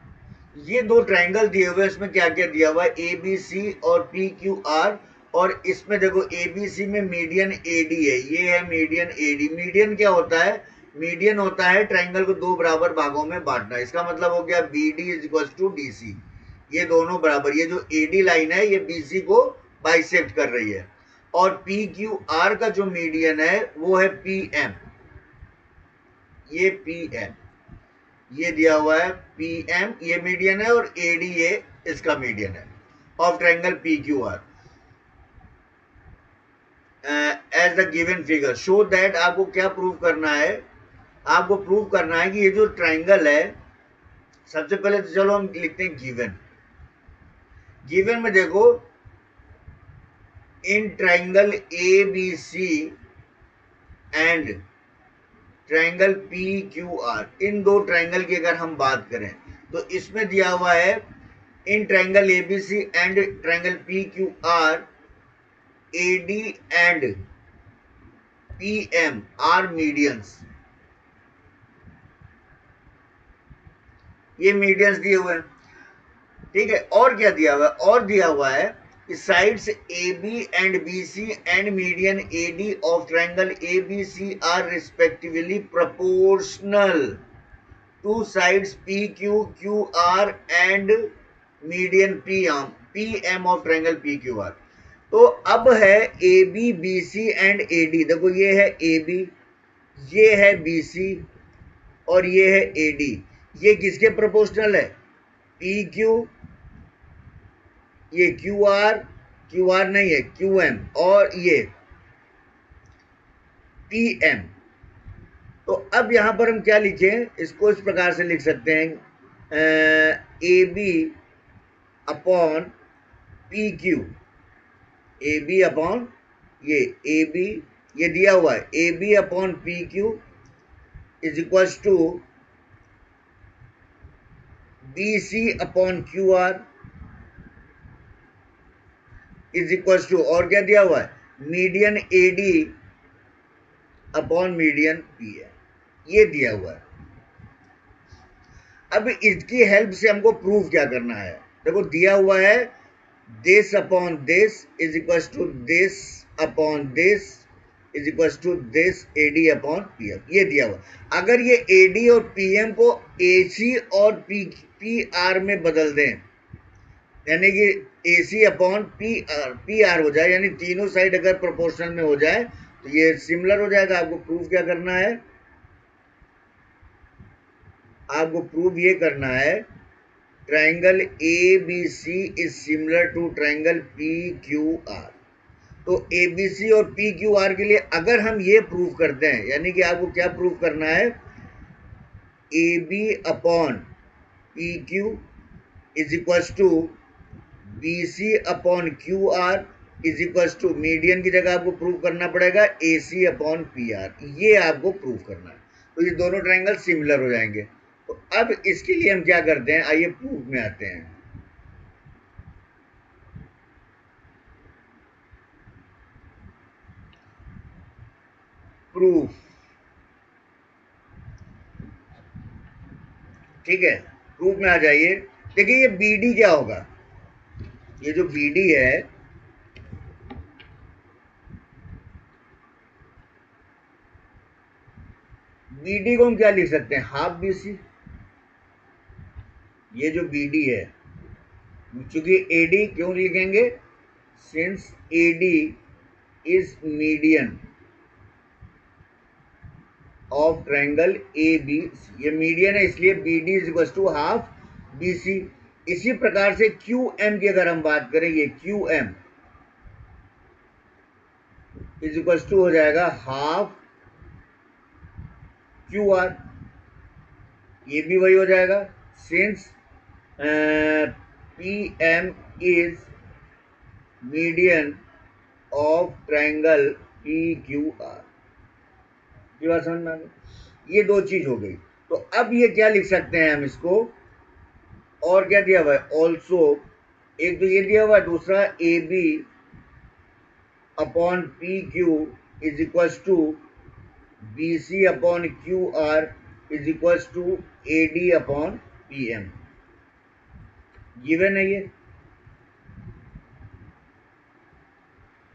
ये दो ट्राइंगल दिए हुए, इसमें क्या क्या दिया हुआ है? ए बी सी और पी क्यू आर। और इसमें देखो, ए बी सी में मीडियन ए डी है, ये है मीडियन ए डी। मीडियन क्या होता है? मीडियन होता है ट्राइंगल को दो बराबर भागों में बांटना। इसका मतलब हो गया B D is equal to D C, ये दोनों बराबर। ये जो ए डी लाइन है, ये बी सी को बाइसेक्ट कर रही है। और पी क्यू आर का जो मीडियन है वो है पी एम, ये पी एम, ये दिया हुआ है पी एम, ये मीडियन है, और ए डी ये इसका मीडियन है of triangle P Q R as the given figure. Show that, आपको क्या प्रूव करना है? आपको प्रूव करना है कि ये जो ट्राइंगल है, सबसे पहले तो चलो हम लिखते हैं गिवन। गिवन में देखो, in triangle A B C and triangle P Q R, इन दो ट्राइंगल की अगर हम बात करें, तो इसमें दिया हुआ है in triangle A B C and triangle P Q R, A D and P M are medians. ये मीडियंस दिए हुए हैं। ठीक है, और क्या दिया हुआ है, और दिया हुआ है कि sides A B and B C and median A D of triangle A B C are respectively proportional to sides P Q Q R and median P M of triangle P Q R. तो अब है A B B C and A D. देखो ये है A B, ये है B C और ये है ए डी। ये किसके प्रोपोर्शनल है? पी क्यू, ये क्यू आर नहीं है, क्यू एम, और ये पी एम। तो अब यहां पर हम क्या लिखें? इसको इस प्रकार से लिख सकते हैं, A B upon P Q, A B upon ये ए बी, ये दिया हुआ है A B upon P Q is equal to B C upon Q R is equal to, और क्या दिया हुआ है? Median A D upon median P है, ये दिया हुआ है। अब इसकी हेल्प से हमको प्रूव क्या करना है? देखो दिया हुआ है this upon this is equal to this upon this is equal to this A D upon P M, ये दिया हुआ। अगर ये ए डी और पी एम को ए सी और पी आर में बदल दें, यानी कि ए सी अपॉन पी आर हो जाए, यानी तीनों साइड अगर प्रोपोर्शनल में हो जाए तो ये सिमिलर हो जाएगा। आपको प्रूफ क्या करना है? आपको प्रूफ ये करना है triangle A B C is similar to triangle P Q R. तो ए बी सी और पी क्यू आर के लिए अगर हम ये प्रूफ करते हैं, यानी कि आपको क्या प्रूफ करना है? A B upon P Q is equal to B C upon Q R is equal to, median की जगह आपको प्रूव करना पड़ेगा A C upon P R, ये आपको प्रूव करना है। तो ये दोनों ट्रायंगल सिमिलर हो जाएंगे। तो अब इसके लिए हम क्या करते हैं, आइए प्रूफ में आते हैं। प्रूफ, ठीक है, प्रूफ में आ जाइए। देखिए ये बी डी क्या होगा? ये जो बी डी है, बी डी को हम क्या लिख सकते हैं? Half B C. ये जो बी डी है, चूंकि ए डी क्यों लिखेंगे? Since A D is median of triangle A B C, ये मीडियन है इसलिए B D is equal to half B C. इसी प्रकार से क्यू एम की अगर हम बात करें, ये Q M is equal to हो जाएगा हाफ क्यू आर, ये भी वही हो जाएगा since P M is median of triangle P Q R. ये बात समझ में आ गई? ये दो चीज हो गई। तो अब ये क्या लिख सकते हैं हम इसको? और क्या दिया हुआ है? ऑल्सो, एक तो ये दिया हुआ है, दूसरा A B upon P Q is equal to B C upon Q R is equal to A D upon P M. Given है ये,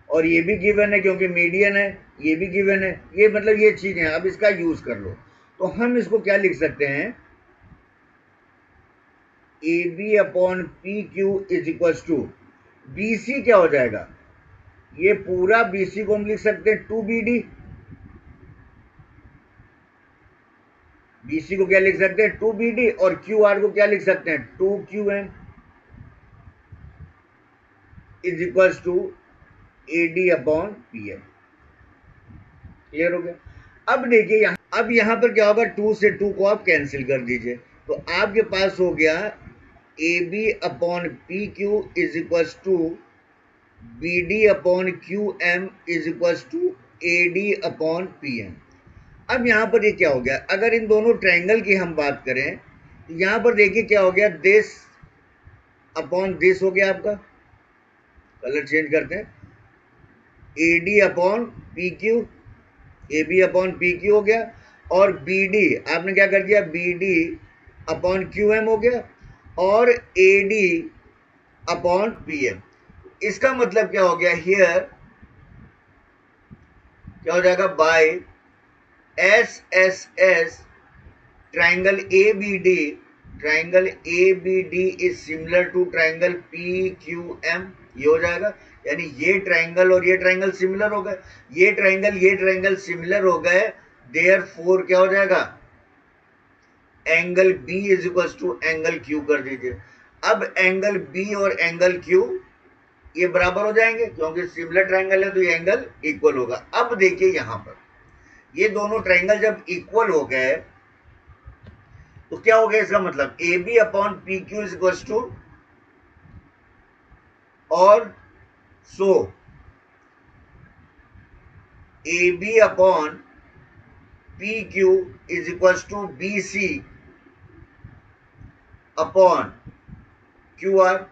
और ये भी गिवन है क्योंकि मीडियन है, ये भी गिवन है। ये मतलब ये चीज है, अब इसका यूज कर लो। तो हम इसको क्या लिख सकते हैं? A B upon P Q is equal to B C क्या हो जाएगा? ये पूरा बी सी को हम लिख सकते हैं two B D. B C को क्या लिख सकते हैं? Two B D. और क्यू आर को क्या लिख सकते हैं? Two Q M is equal to A D upon P M. Clear हो गया? अब देखिए अब यहां पर क्या होगा? टू से टू को आप कैंसिल कर दीजिए, तो आपके पास हो गया A B upon P Q is equal to B D upon Q M is equal to A D upon P M. अब यहां पर ये क्या हो गया? अगर इन दोनों ट्रायंगल की हम बात करें, यहां पर देखिए क्या हो गया? दिस अपॉन दिस हो गया आपका। कलर चेंज करते हैं, A D upon P Q, A B upon P Q हो गया। और बी डी आपने क्या कर दिया? B D upon Q M हो गया। और AD अपॉन PM। इसका मतलब क्या हो गया, हियर क्या हो जाएगा, bye SSS triangle ABD, triangle ABD is similar to triangle PQM। ये हो जाएगा, यानी ये ट्राइंगल और ये ट्राइंगल सिमिलर हो गए, ये ट्राइंगल सिमिलर हो गए, देयरफॉर क्या हो जाएगा, angle B is equal to angle Q कर दीजिए। अब एंगल B और एंगल Q ये बराबर हो जाएंगे, क्योंकि सिमिलर ट्राइंगल है तो ये एंगल इक्वल होगा। अब देखिए यहां पर ये दोनों ट्राइंगल जब इक्वल हो गए तो क्या हो गया, इसका मतलब A B upon P Q is equal to, और so A B upon P Q is equal to B C upon Q R.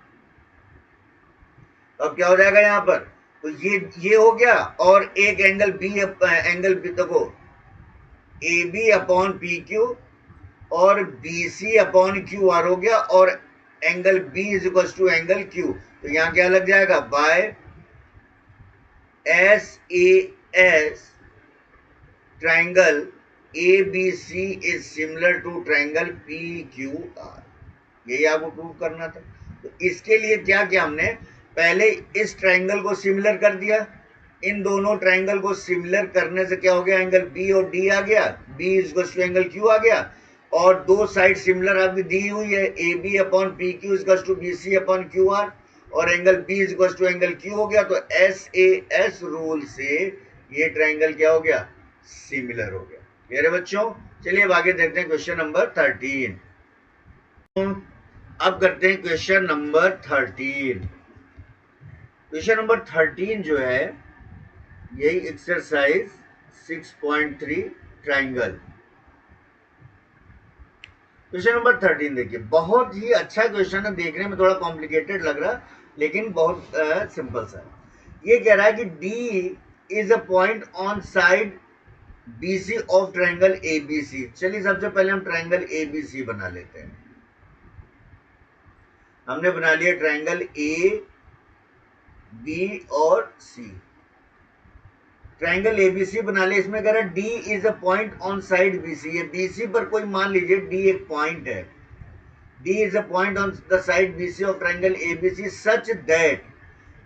अब क्या हो जाएगा यहां पर, तो ये हो गया, और एक एंगल बी देखो, A B upon P Q और B C upon Q R हो गया, और angle B is equal to angle Q. तो यहां क्या लग जाएगा, by S A S triangle A B C is similar to triangle P Q R. यही आपको प्रूव करना था। तो इसके लिए क्या किया हमने, पहले इस ट्राइंगल को सिमिलर कर दिया, इन दोनों ट्राइंगल को सिमिलर करने से क्या हो गया, एंगल बी और डी आ गया, B is equal to angle Q आ गया, और दो साइड सिमिलर आपकी दी हुई है, A B upon P Q is equal to B C upon Q R, और angle B is equal to angle Q हो गया। तो एस ए एस रूल से ये ट्राइंगल क्या हो गया, सिमिलर हो गया। मेरे बच्चों चलिए अब आगे देखते हैं क्वेश्चन नंबर 13। अब करते हैं क्वेश्चन नंबर 13। क्वेश्चन नंबर 13 जो है यही एक्सरसाइज 6.3 ट्राइंगल। क्वेश्चन नंबर 13 देखिए, बहुत ही अच्छा क्वेश्चन है, देखने में थोड़ा कॉम्प्लिकेटेड लग रहा लेकिन बहुत सिंपल सा है। ये कह रहा है कि D is a point on side BC of triangle ABC। चलिए सबसे पहले हम ट्राइंगल ABC बना लेते हैं। हमने बना लिया ट्राइंगल A B और C। ट्राइंगल ABC बना लिया, इसमें कह रहा है D is a point on side BC। ये BC पर कोई मान लीजिए D एक पॉइंट है, D is a point on the side BC of triangle ABC such that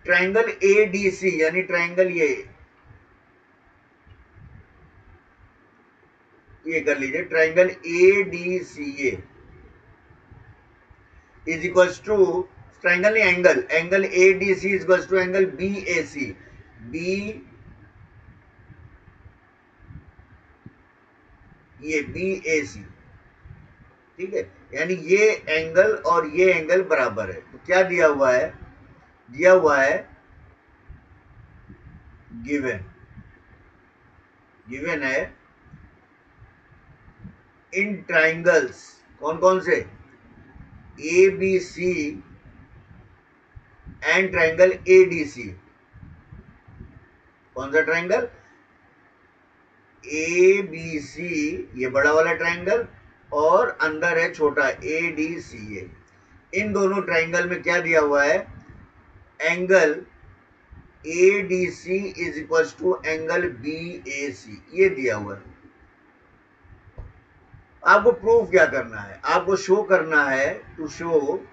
triangle ADC यानी ट्राइंगल ये कर लीजिए, triangle ADCA is equal to, triangle नहीं angle, angle ADC is equal to angle BAC। ये BAC, ठीक है, यानी ये एंगल और ये एंगल बराबर है। तो क्या दिया हुआ है, दिया हुआ है गिवन है इन ट्राइंगल्स, कौन कौन से, ABC एंड ट्राइंगल ADC। कौन सा ट्राइंगल, ABC, ये बड़ा वाला ट्राइंगल, और अंदर है छोटा ADCA। इन दोनों ट्राइंगल में क्या दिया हुआ है, angle ADC is equal to angle BAC, ये दिया हुआ है। आपको प्रूफ क्या करना है, आपको शो करना है, to show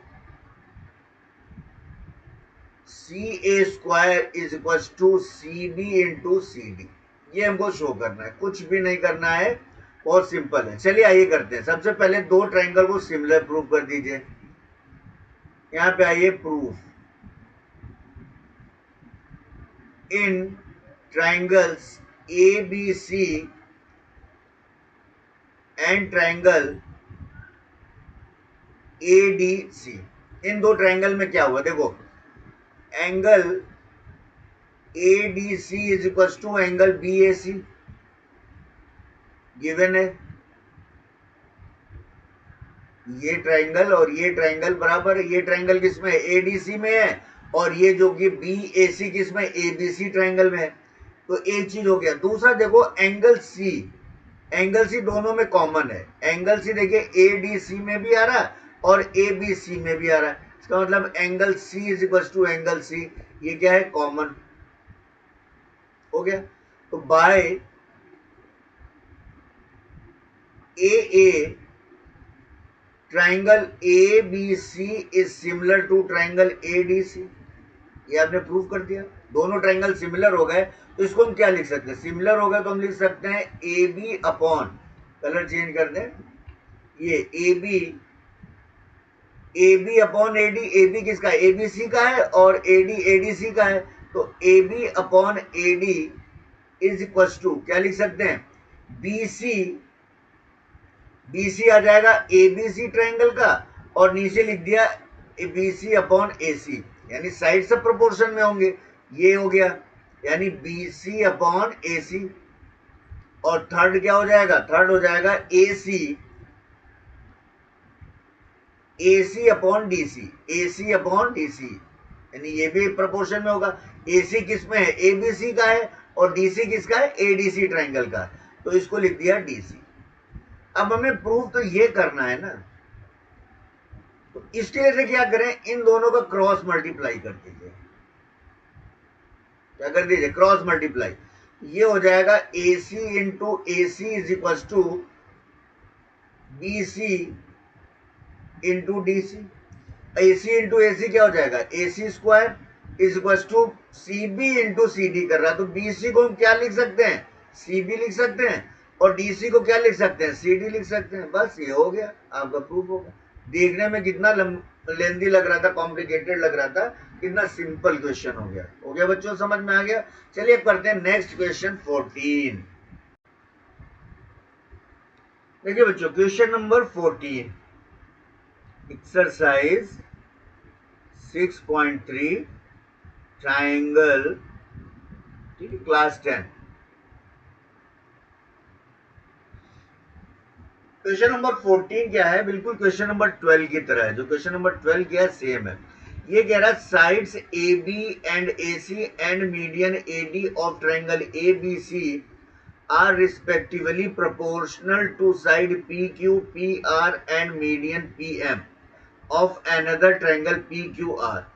CA square is equal to CB into CD। ये हमको शो करना है, कुछ भी नहीं करना है, बहुत सिंपल है। चलिए आइए करते हैं। सबसे पहले दो ट्राइंगल को सिमिलर प्रूफ कर दीजिए। यहां पे आइए, proof in triangles ABC and triangle ADC। इन दो ट्राइंगल में क्या हुआ, देखो angle ADC is equal to angle BAC given है, ये ट्राइंगल और ये ट्राइंगल बराबर है। ये ट्राइंगल किसमें है, ADC में है, और ये जो कि BAC किसमें, ABC ट्राइंगल में है। तो एक चीज हो गया। दूसरा देखो एंगल C, एंगल C दोनों में कॉमन है। एंगल C देखिए ADC में भी आ रहा है और ए बी सी में भी आ रहा है, इसका मतलब angle C is equal to angle C, ये क्या है, कॉमन हो गया। तो by A triangle A B C is similar to triangle A D C, ये आपने प्रूव कर दिया। दोनों ट्राइंगल सिमिलर हो गए तो इसको हम क्या लिख सकते हैं, सिमिलर हो गए तो हम लिख सकते हैं A B upon, colour change कर दें, ये A B upon A D, A B किसका है, ए बी सी का है, और ए डी सी का है, तो A B upon A D is equal to क्या लिख सकते हैं, बी सी आ जाएगा ए बी सी ट्राइंगल का, और नीचे लिख दिया बी सी अपॉन ए सी, यानी साइड सब प्रोपोर्शन में होंगे, ये हो गया, यानी बी सी अपॉन ए सी। और थर्ड क्या हो जाएगा, थर्ड हो जाएगा A C upon D C, A C upon D C, यानी ये भी प्रोपोर्शन में होगा। ए सी किस में है, ए बी सी का है, और डी सी किसका है, ए डी सी ट्राइंगल का, तो इसको लिख दिया डी सी। अब हमें प्रूफ तो ये करना है ना, तो इसके लिए क्या करें, इन दोनों का क्रॉस मल्टीप्लाई कर दीजिए, क्या कर दीजिए, क्रॉस मल्टीप्लाई, ये हो जाएगा A C into A C is equal to B C into D C. A C into A C क्या हो जाएगा, A C square is equal to C B into C D कर रहा है, तो बी सी को हम क्या लिख सकते हैं, सी बी लिख सकते हैं, और डीसी को क्या लिख सकते हैं, सी डी लिख सकते हैं। बस ये हो गया, आपका प्रूफ होगा। देखने में कितना लेंदी लग रहा था, कॉम्प्लिकेटेड लग रहा था, कितना सिंपल क्वेश्चन हो गया बच्चों, समझ में आ गया। चलिए करते हैं नेक्स्ट क्वेश्चन 14। देखिए बच्चों, क्वेश्चन नंबर 14, एक्सरसाइज 6.3 ट्राइंगल, ठीक है, क्लास 10। क्वेश्चन नंबर 14 क्या है, बिल्कुल क्वेश्चन नंबर 12 की तरह है, जो क्वेश्चन नंबर 12 क्या है सेम है। ये कह रहा है sides A B and A C and median A D of triangle A B C are respectively proportional to side P Q P R and median P M of another triangle P Q R,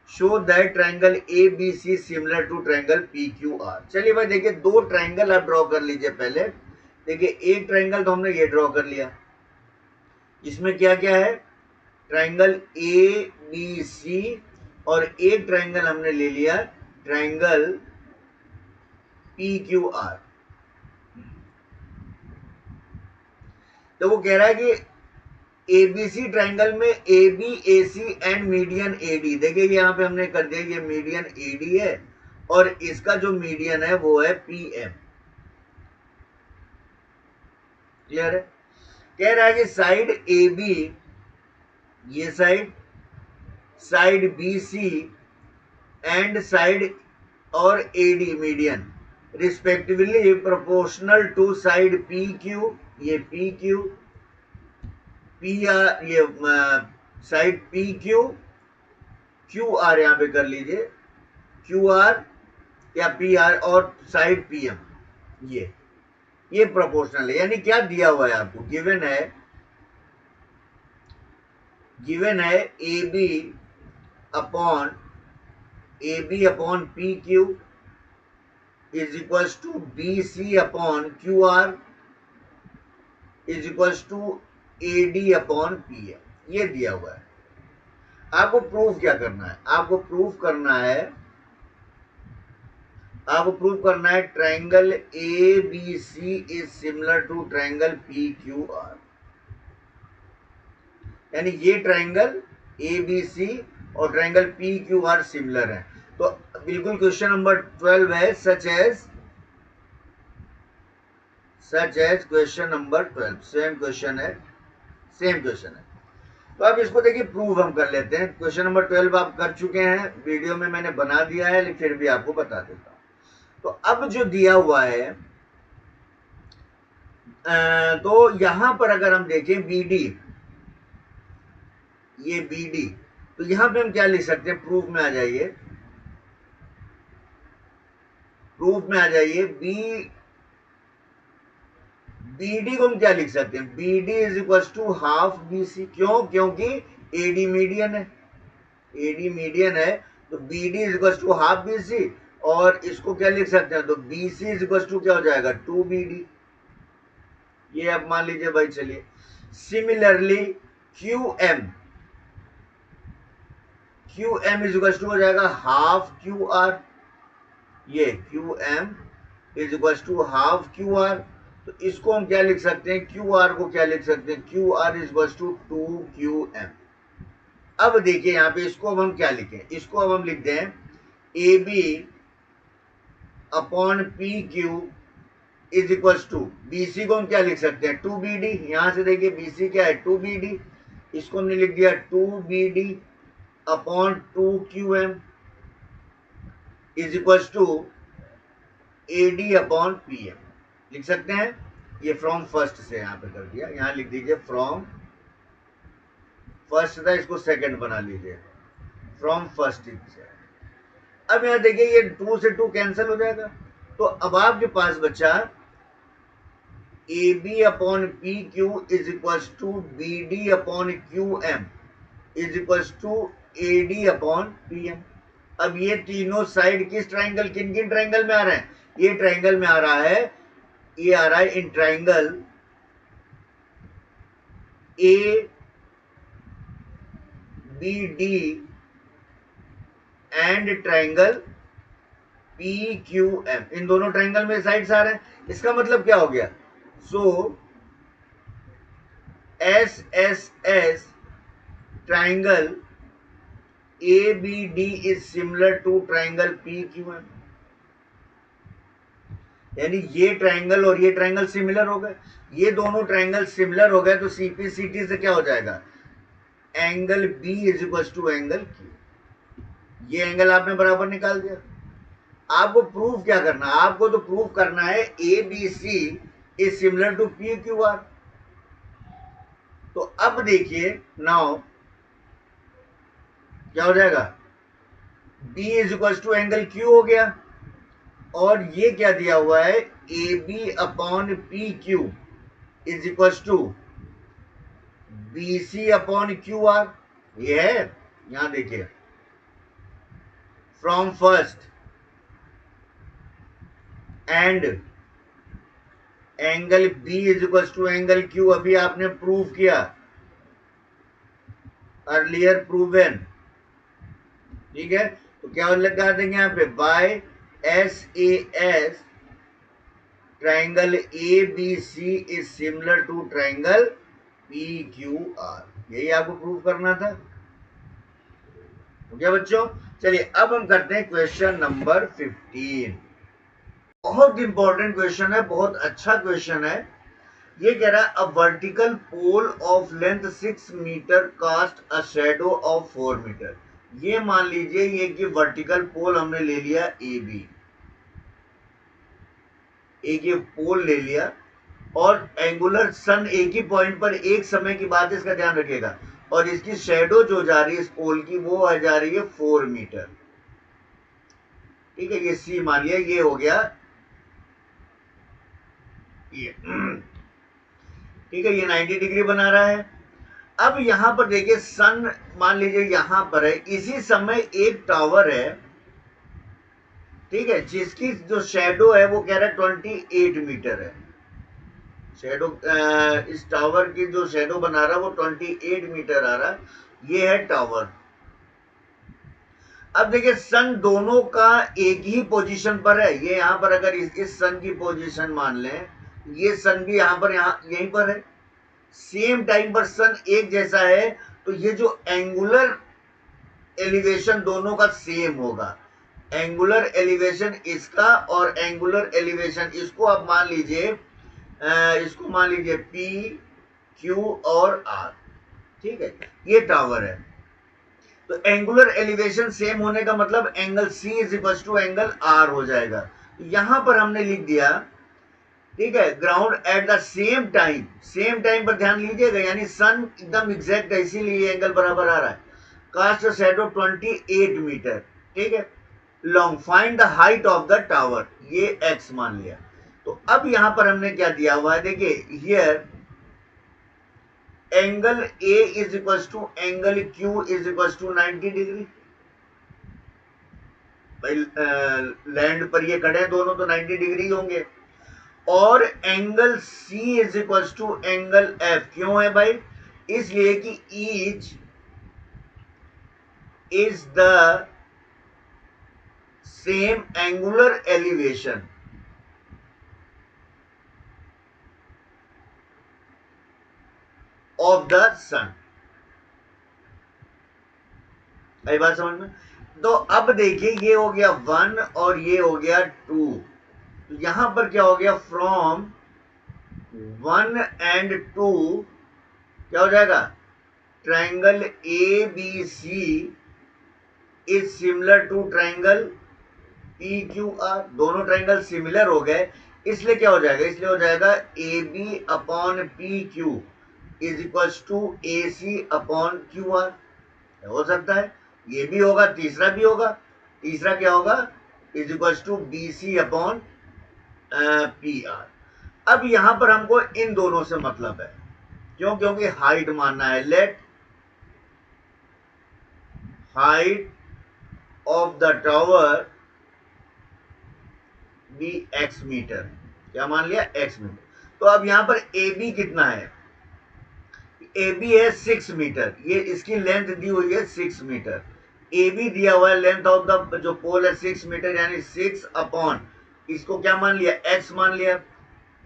show that triangle A B C similar to triangle P Q R. चलिए भाई देखिए, दो triangle आप draw कर लीजिए पहले। देखिए एक ट्राइंगल तो हमने ये ड्रॉ कर लिया, इसमें क्या क्या है, ट्राइंगल ए बी सी, और एक ट्राइंगल हमने ले लिया ट्राइंगल पी क्यू आर। तो वो कह रहा है कि ए बी सी ट्राइंगल में A B A C and median A D, देखिए यहाँ पे हमने कर दिया, ये मीडियन ए डी है, और इसका जो मीडियन है वो है पी एम। क्लियर है। कह रहा है कि साइड ए बी, ये side B C and side और A D median respectively proportional to side P Q, ये पी क्यू, पी आर, ये side P Q, Q R यहां पे कर लीजिए, क्यू आर या पी आर, और साइड पी एम, ये प्रोपोर्शनल है। यानी क्या दिया हुआ है आपको, गिवन है A B upon P Q is equal to B C upon Q R is equal to A D upon P M, ये दिया हुआ है। आपको प्रूफ क्या करना है, आपको प्रूफ करना है triangle A B C is similar to triangle P Q R, यानी ये ट्राइंगल ए बी सी और triangle P Q R similar है। तो बिल्कुल क्वेश्चन नंबर 12 है, such as question number 12, same question है। तो अब इसको देखिए प्रूव हम कर लेते हैं। क्वेश्चन नंबर 12 आप कर चुके हैं, वीडियो में मैंने बना दिया है, लेकिन फिर भी आपको बता देता हूं। तो अब जो दिया हुआ है, तो यहां पर अगर हम देखें BD, ये BD, तो यहां पे हम क्या लिख सकते हैं, प्रूफ में आ जाइए, BD को हम क्या लिख सकते हैं, BD is equal to half BC। क्यों? क्योंकि AD मीडियन है, AD मीडियन है, तो BD is equal to half BC। और इसको क्या लिख सकते हैं, तो BC इज इक्वल टू क्या हो जाएगा, 2BD। ये आप मान लीजिए भाई। चलिए similarly QM is equal to हो जाएगा हाफ QR। ये QM is equal to half QR। तो इसको हम क्या लिख सकते हैं, QR को क्या लिख सकते हैं, QR is equal to 2QM। अब देखिए यहां पे इसको अब हम क्या लिखें, इसको अब हम लिख दें AB upon PQ is equal to, BC को हम क्या लिख सकते हैं, 2BD। यहां से देखिए BC क्या है, 2BD। इसको हमने लिख दिया 2BD upon 2QM is equal to AD upon PM। लिख सकते हैं, ये फ्रॉम फर्स्ट से यहां पे कर दिया। यहां लिख दीजिए फ्रॉम फर्स्ट था, इसको सेकंड बना लीजिए, फ्रॉम फर्स्ट से। अब यहां देखिए ये 2 से 2 कैंसिल हो जाएगा, तो अब आपके पास बचा AB upon PQ is equal to BD upon QM is equal to AD upon PM। अब ये तीनों साइड किस ट्राइंगल, किन किन ट्राइंगल में आ रहे हैं, ये ट्राइंगल में आ रहा है, ये आ रहा है in triangle ABD and triangle PQM। इन दोनों ट्राइंगल में साइड्स आ रहे हैं। इसका मतलब क्या हो गया, so SSS triangle ABD is similar to triangle PQM। यानी ये ट्राइंगल और ये ट्राइंगल सिमिलर हो गए, ये दोनों ट्राइंगल सिमिलर हो गए, तो CPCT से क्या हो जाएगा, angle B is equal to angle Q। ये एंगल आपने बराबर निकाल दिया। आपको प्रूफ क्या करना है, आपको तो प्रूफ करना है ABC is similar to PQR। तो अब देखिए नाउ क्या हो जाएगा, B is equal to angle Q हो गया, और ये क्या दिया हुआ है, AB upon PQ is equal to BC upon QR। ये है, यहां देखिए from first and angle B is equal to angle Q। अभी आपने प्रूव किया, अर्लियर प्रूवन, ठीक है। तो क्या लगा देंगे यहां पे, by SAS triangle ABC is similar to triangle PQR। यही आपको प्रूव करना था, ओके बच्चों। चलिए अब हम करते हैं क्वेश्चन नंबर 15। बहुत इंपॉर्टेंट क्वेश्चन है, बहुत अच्छा क्वेश्चन है। ये कह रहा है a vertical pole of length 6 metre cast a shadow of 4 metre. ये मान लीजिए ये कि वर्टिकल पोल हमने ले लिया AB, एक ये पोल ले लिया, और एंगुलर सन एक ही पॉइंट पर एक समय की बात है, इसका ध्यान रखिएगा, और इसकी शैडो जो जा रही है इस पोल की, वो जा रही है 4 मीटर, ठीक है। ये C मान लिया, ये हो गया ये, ठीक है, ये 90 डिग्री बना रहा है। अब यहां पर देखिए सन मान लीजिए यहां पर है, इसी समय एक टावर है, ठीक है, जिसकी जो शैडो है वो कह रहा है 28 मीटर है। शैडो इस टावर की जो शैडो बना रहा है वो 28 मीटर आ रहा है, ये है टावर। अब देखिए सन दोनों का एक ही पोजीशन पर है, ये यहां पर अगर इस सन की पोजीशन मान लें, ये सन भी यहां पर यहीं पर है, सेम टाइम पर सन एक जैसा है, तो ये जो एंगुलर एलिवेशन दोनों का सेम होगा। एंगुलर एलिवेशन इसका और एंगुलर एलिवेशन इसको आप मान लीजिए, इसको मान लीजिए P Q और R, ठीक है, ये टावर है। तो एंगुलर एलिवेशन सेम होने का मतलब angle C is equal to angle R हो जाएगा। यहां पर हमने लिख दिया, ठीक है, ground at the same time, same time पर ध्यान लीजिएगा, यानी सन एकदम एग्जैक्ट है, इसीलिए एंगल बराबर आ रहा है। कास्ट शैडो 28 मीटर, ठीक है, long. Find the height of the tower, ये x मान लिया। तो अब यहां पर हमने क्या दिया हुआ है, देखिए here angle A is equal to angle Q is equal to 90 degree. भाई लैंड पर ये खड़े हैं दोनों तो 90 डिग्री होंगे। और angle C is equal to angle F, क्यों है भाई, इसलिए कि each is the same angular elevation of the sun. आई बात समझ में? तो अब देखिए ये हो गया 1 और ये हो गया 2। तो यहां पर क्या हो गया, फ्रॉम 1 एंड 2 क्या हो जाएगा, triangle A B C is similar to triangle P Q R. दोनों ट्राइंगल सिमिलर हो गए, इसलिए क्या हो जाएगा, इसलिए हो जाएगा A B upon P Q is equal to A C upon Q R. हो सकता है ये भी होगा, तीसरा भी होगा। तीसरा क्या होगा, is equal to B C upon P R. अब यहां पर हमको इन दोनों से मतलब है, क्यों, क्योंकि हाइट मानना है। Let height of the tower be x metre. क्या मान लिया, एक्स मीटर। तो अब यहां पर ए बी कितना है, ए बी है 6 मीटर, ये इसकी लेंथ दी हुई है 6 मीटर। ए बी दिया हुआ है, लेंथ ऑफ द जो पोल है 6 मीटर, यानी 6 अपॉन इसको क्या मान लिया, एक्स मान लिया,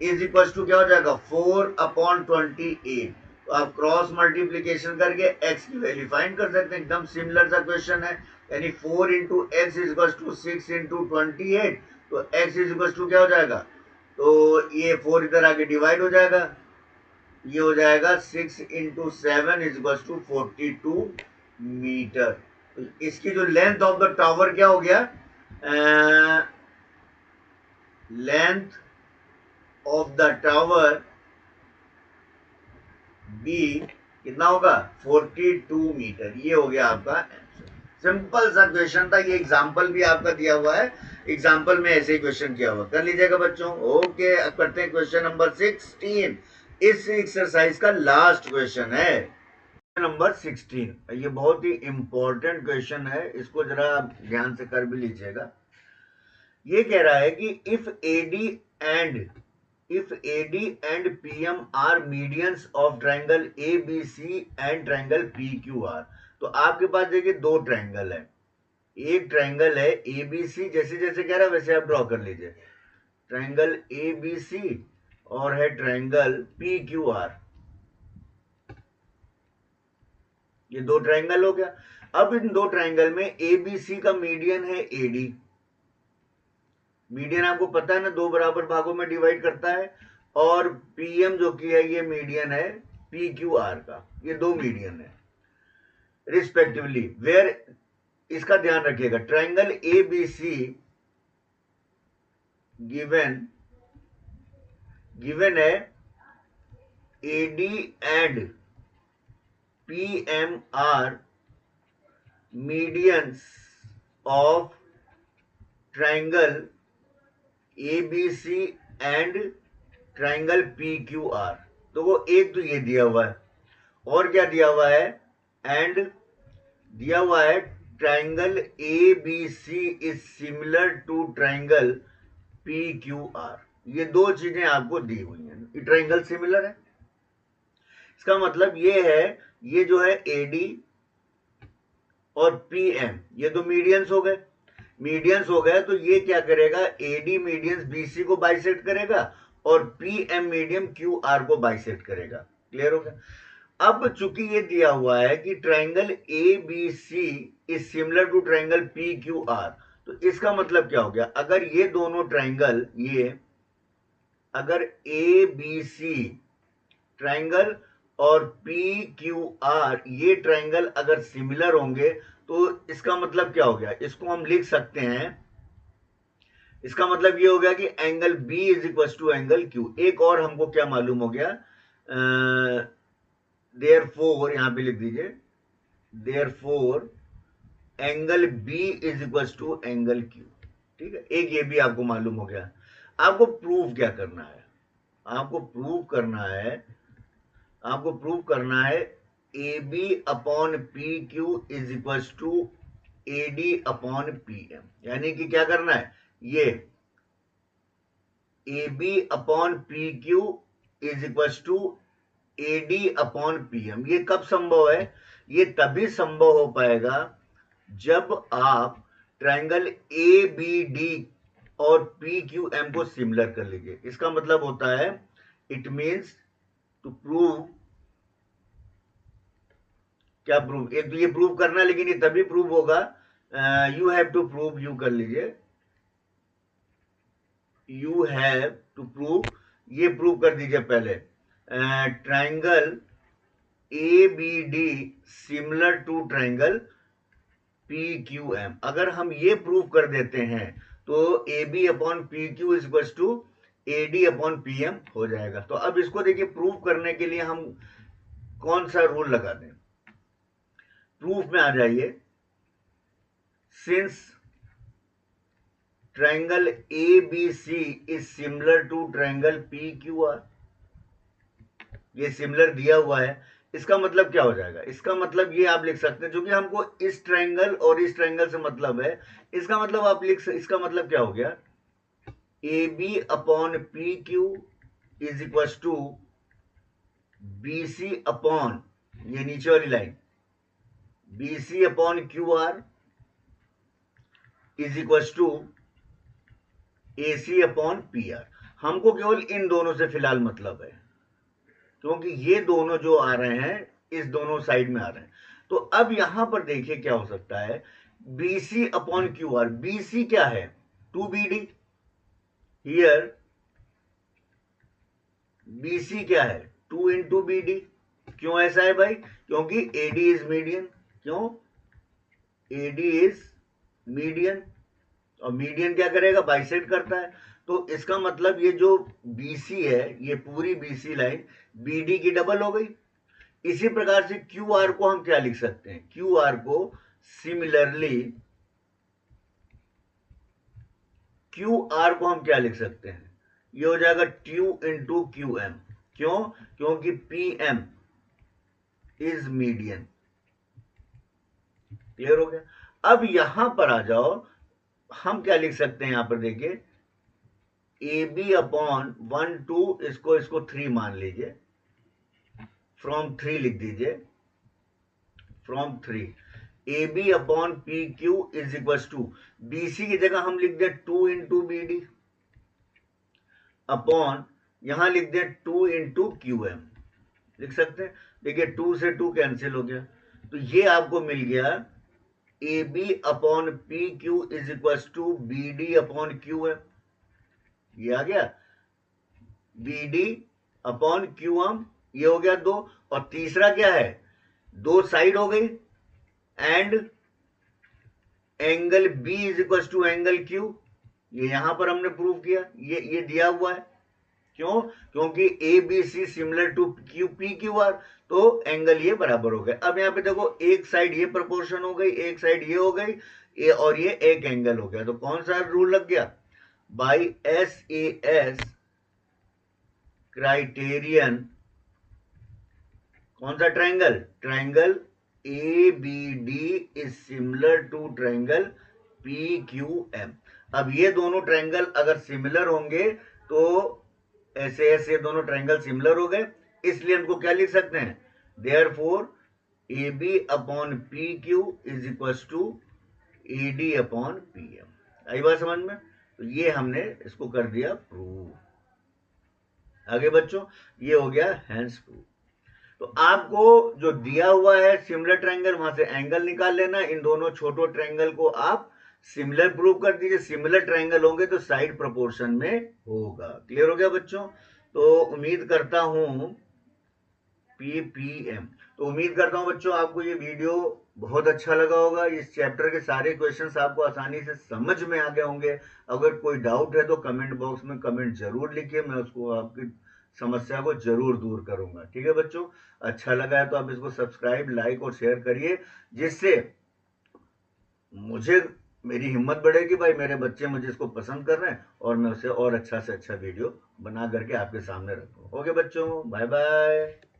इज इक्वल टू क्या हो जाएगा 4 अपॉन 28। तो आप क्रॉस मल्टीप्लीकेशन करके एक्स की वैल्यू फाइंड कर सकते हैं। एकदम सिमिलर सा क्वेश्चन है, यानी 4 into x is equal to 6 into 28। तो एक्स इज इक्वल टू क्या हो जाएगा, तो ये 4 इधर आके डिवाइड हो जाएगा, ये हो जाएगा 6 into 7 is equal to 42 metre. तो इसकी जो लेंथ ऑफ द टावर क्या हो गया, length of the tower be कितना होगा, 42 मीटर। ये हो गया आपका आंसर। सिंपल सा क्वेश्चन था, ये एग्जांपल भी आपका दिया हुआ है, एग्जांपल में ऐसे ही क्वेश्चन किया हुआ, कर लीजिएगा बच्चों। ओके, अब करते हैं क्वेश्चन नंबर 16। इस एक्सरसाइज का लास्ट क्वेश्चन है नंबर 16। ये बहुत ही इंपॉर्टेंट क्वेश्चन है, इसको जरा आप ध्यान से कर भी लीजिएगा। ये कह रहा है कि if AD and PM are medians of triangle A B C and triangle P Q R. तो आपके पास देखिए दो ट्राइंगल है, एक ट्राइंगल है ए बी सी, जैसे जैसे कह रहा है वैसे आप ड्रॉ कर लीजिए, ट्राइंगल ए बी सी, और है ट्राइंगल पी क्यू आर। ये दो ट्राइंगल हो गया। अब इन दो ट्राइंगल में ए बी सी का मीडियन है एडी। मीडियन आपको पता है ना, दो बराबर भागों में डिवाइड करता है। और पीएम जो कि है ये मीडियन है पी क्यू आर का। ये दो मीडियन है रिस्पेक्टिवली। वेयर, इसका ध्यान रखिएगा, triangle A B C given है AD and PM are medians of triangle A B C and triangle P Q R. तो वो एक तो ये दिया हुआ है, और क्या दिया हुआ है, एंड दिया हुआ है triangle A B C is similar to triangle P Q R. ये दो चीजें आपको दी हुई हैं, ये ट्राइंगल सिमिलर है। इसका मतलब ये है, ये जो है एडी और पीएम ये दो मीडियंस हो गए। मीडियंस हो गए तो ये क्या करेगा, एडी मीडियंस बीसी को बाइसेक्ट करेगा और पीएम मीडियम क्यू आर को बाइसेक्ट करेगा। क्लियर हो गया। अब चूंकि ये दिया हुआ है कि triangle A B C is similar to triangle P Q R, तो इसका मतलब क्या हो गया, अगर ये दोनों ट्राइंगल, ये अगर ए बी सी ट्राइंगल और पी क्यू आर ये ट्राइंगल अगर सिमिलर होंगे, तो इसका मतलब क्या हो गया, इसको हम लिख सकते हैं, इसका मतलब ये हो गया कि angle B is equal to angle Q. एक और हमको क्या मालूम हो गया, देयरफॉर, यहां पे लिख दीजिए, therefore angle B is equal to angle Q. ठीक है, एक ये भी आपको मालूम हो गया। आपको प्रूव क्या करना है? आपको प्रूव करना है A B upon P Q is equal to A D upon P M. यानी कि क्या करना है, ये A B upon P Q is equal to A D upon P M. ये कब संभव है? ये तभी संभव हो पाएगा जब आप ट्रायंगल ए बी डी और पी क्यू एम को सिमिलर कर लीजिए। इसका मतलब होता है, इट मीन्स टू प्रूव, क्या प्रूव, एक तो ये प्रूव करना है, लेकिन ये तभी प्रूव होगा, you have to prove, you कर लीजिए, यू हैव टू प्रूव, ये प्रूव कर दीजिए पहले, triangle A B D similar to triangle P Q M. अगर हम ये प्रूव कर देते हैं तो A B upon P Q is equal to A D upon P M हो जाएगा। तो अब इसको देखिए, प्रूव करने के लिए हम कौन सा रूल लगा दें? प्रूफ में आ जाइए, since triangle A B C is similar to triangle P Q R, ये सिमिलर दिया हुआ है, इसका मतलब क्या हो जाएगा? इसका मतलब ये आप लिख सकते हैं, जो कि हमको इस ट्रायंगल और इस ट्रायंगल से मतलब है, इसका मतलब आप इसका मतलब क्या हो गया, A B upon P Q is equal to B C upon, ये नीचे वाली line, B C upon Q R is equal to A C upon P R. हमको केवल इन दोनों से फिलहाल मतलब है, क्योंकि ये दोनों जो आ रहे हैं इस दोनों साइड में आ रहे हैं। तो अब यहां पर देखिए क्या हो सकता है, B C upon Q R, B C क्या है, 2BD, हियर बी सी क्या है, 2 इंटू बी डी। क्यों ऐसा है भाई? क्योंकि एडी इज मीडियन। क्यों? एडी इज मीडियन, और मीडियन क्या करेगा, बाइसेक्ट करता है। तो इसका मतलब ये जो BC है, ये पूरी BC लाइन BD की डबल हो गई। इसी प्रकार से QR को हम क्या लिख सकते हैं, QR को सिमिलरली, QR को हम क्या लिख सकते हैं, ये हो जाएगा 2 इंटू QM। क्यों? क्योंकि PM इज मीडियन। क्लियर हो गया? अब यहां पर आ जाओ, हम क्या लिख सकते हैं, यहां पर देखिए, ए बी अपॉन 1 2, इसको 3 मान लीजिए, फ्रॉम 3 लिख दीजिए, from 3 A B upon P Q is equal to, B C की जगह हम लिख दें 2 इंटू बी डी, अपॉन यहां लिख दें 2 इंटू क्यू एम, लिख सकते हैं। देखिए 2 से 2 कैंसिल हो गया, तो ये आपको मिल गया A B upon P Q is equal to B D upon Q M. ये आ गया B D upon Q M, ये हो गया 2। और तीसरा क्या है, 2 साइड हो गई, and angle B is equal to angle Q, ये यहां पर हमने प्रूव किया, ये दिया हुआ है। क्यों? क्योंकि A B C similar to Q P Q R, तो एंगल ये बराबर हो गए। अब यहां पे देखो, एक साइड ये प्रोपोर्शन हो गई, एक साइड ये हो गई, और ये एक एंगल हो गया। तो कौन सा रूल लग गया, बाई SAS क्राइटेरियन, कौन सा triangle, triangle A B D is similar to triangle P Q M. अब ये दोनों ट्रायंगल अगर सिमिलर होंगे तो ऐसे ऐसे दोनों ट्रायंगल सिमिलर हो गए, इसलिए हमको क्या लिख सकते हैं, therefore A B upon P Q is equal to A D upon P M. आई बात समझ में? तो ये हमने इसको कर दिया प्रूव। आगे बच्चों, ये हो गया हैंस प्रूव। तो आपको जो दिया हुआ है सिमिलर ट्रायंगल, वहां से एंगल निकाल लेना, इन दोनों छोटो ट्रायंगल को आप सिमिलर प्रूव कर दीजिए। सिमिलर ट्रायंगल होंगे तो साइड प्रोपोर्शन में होगा। क्लियर हो गया बच्चों? तो उम्मीद करता हूं PPM, तो उम्मीद करता हूं बच्चों आपको ये वीडियो बहुत अच्छा लगा होगा। इस चैप्टर के सारे क्वेश्चंस आपको आसानी से समझ में आ गए होंगे। अगर कोई डाउट है तो कमेंट बॉक्स में कमेंट जरूर लिखिए, मैं उसको आपकी समस्या को जरूर दूर करूंगा। ठीक है बच्चों? अच्छा लगा है तो आप इसको सब्सक्राइब, लाइक और शेयर करिए, जिससे मुझे मेरी हिम्मत बढ़ेगी भाई, मेरे बच्चे मुझे इसको पसंद कर रहे हैं और मैं उसे और अच्छा से अच्छा वीडियो बना करके आपके सामने रखूँ। ओके बच्चों, बाय बाय।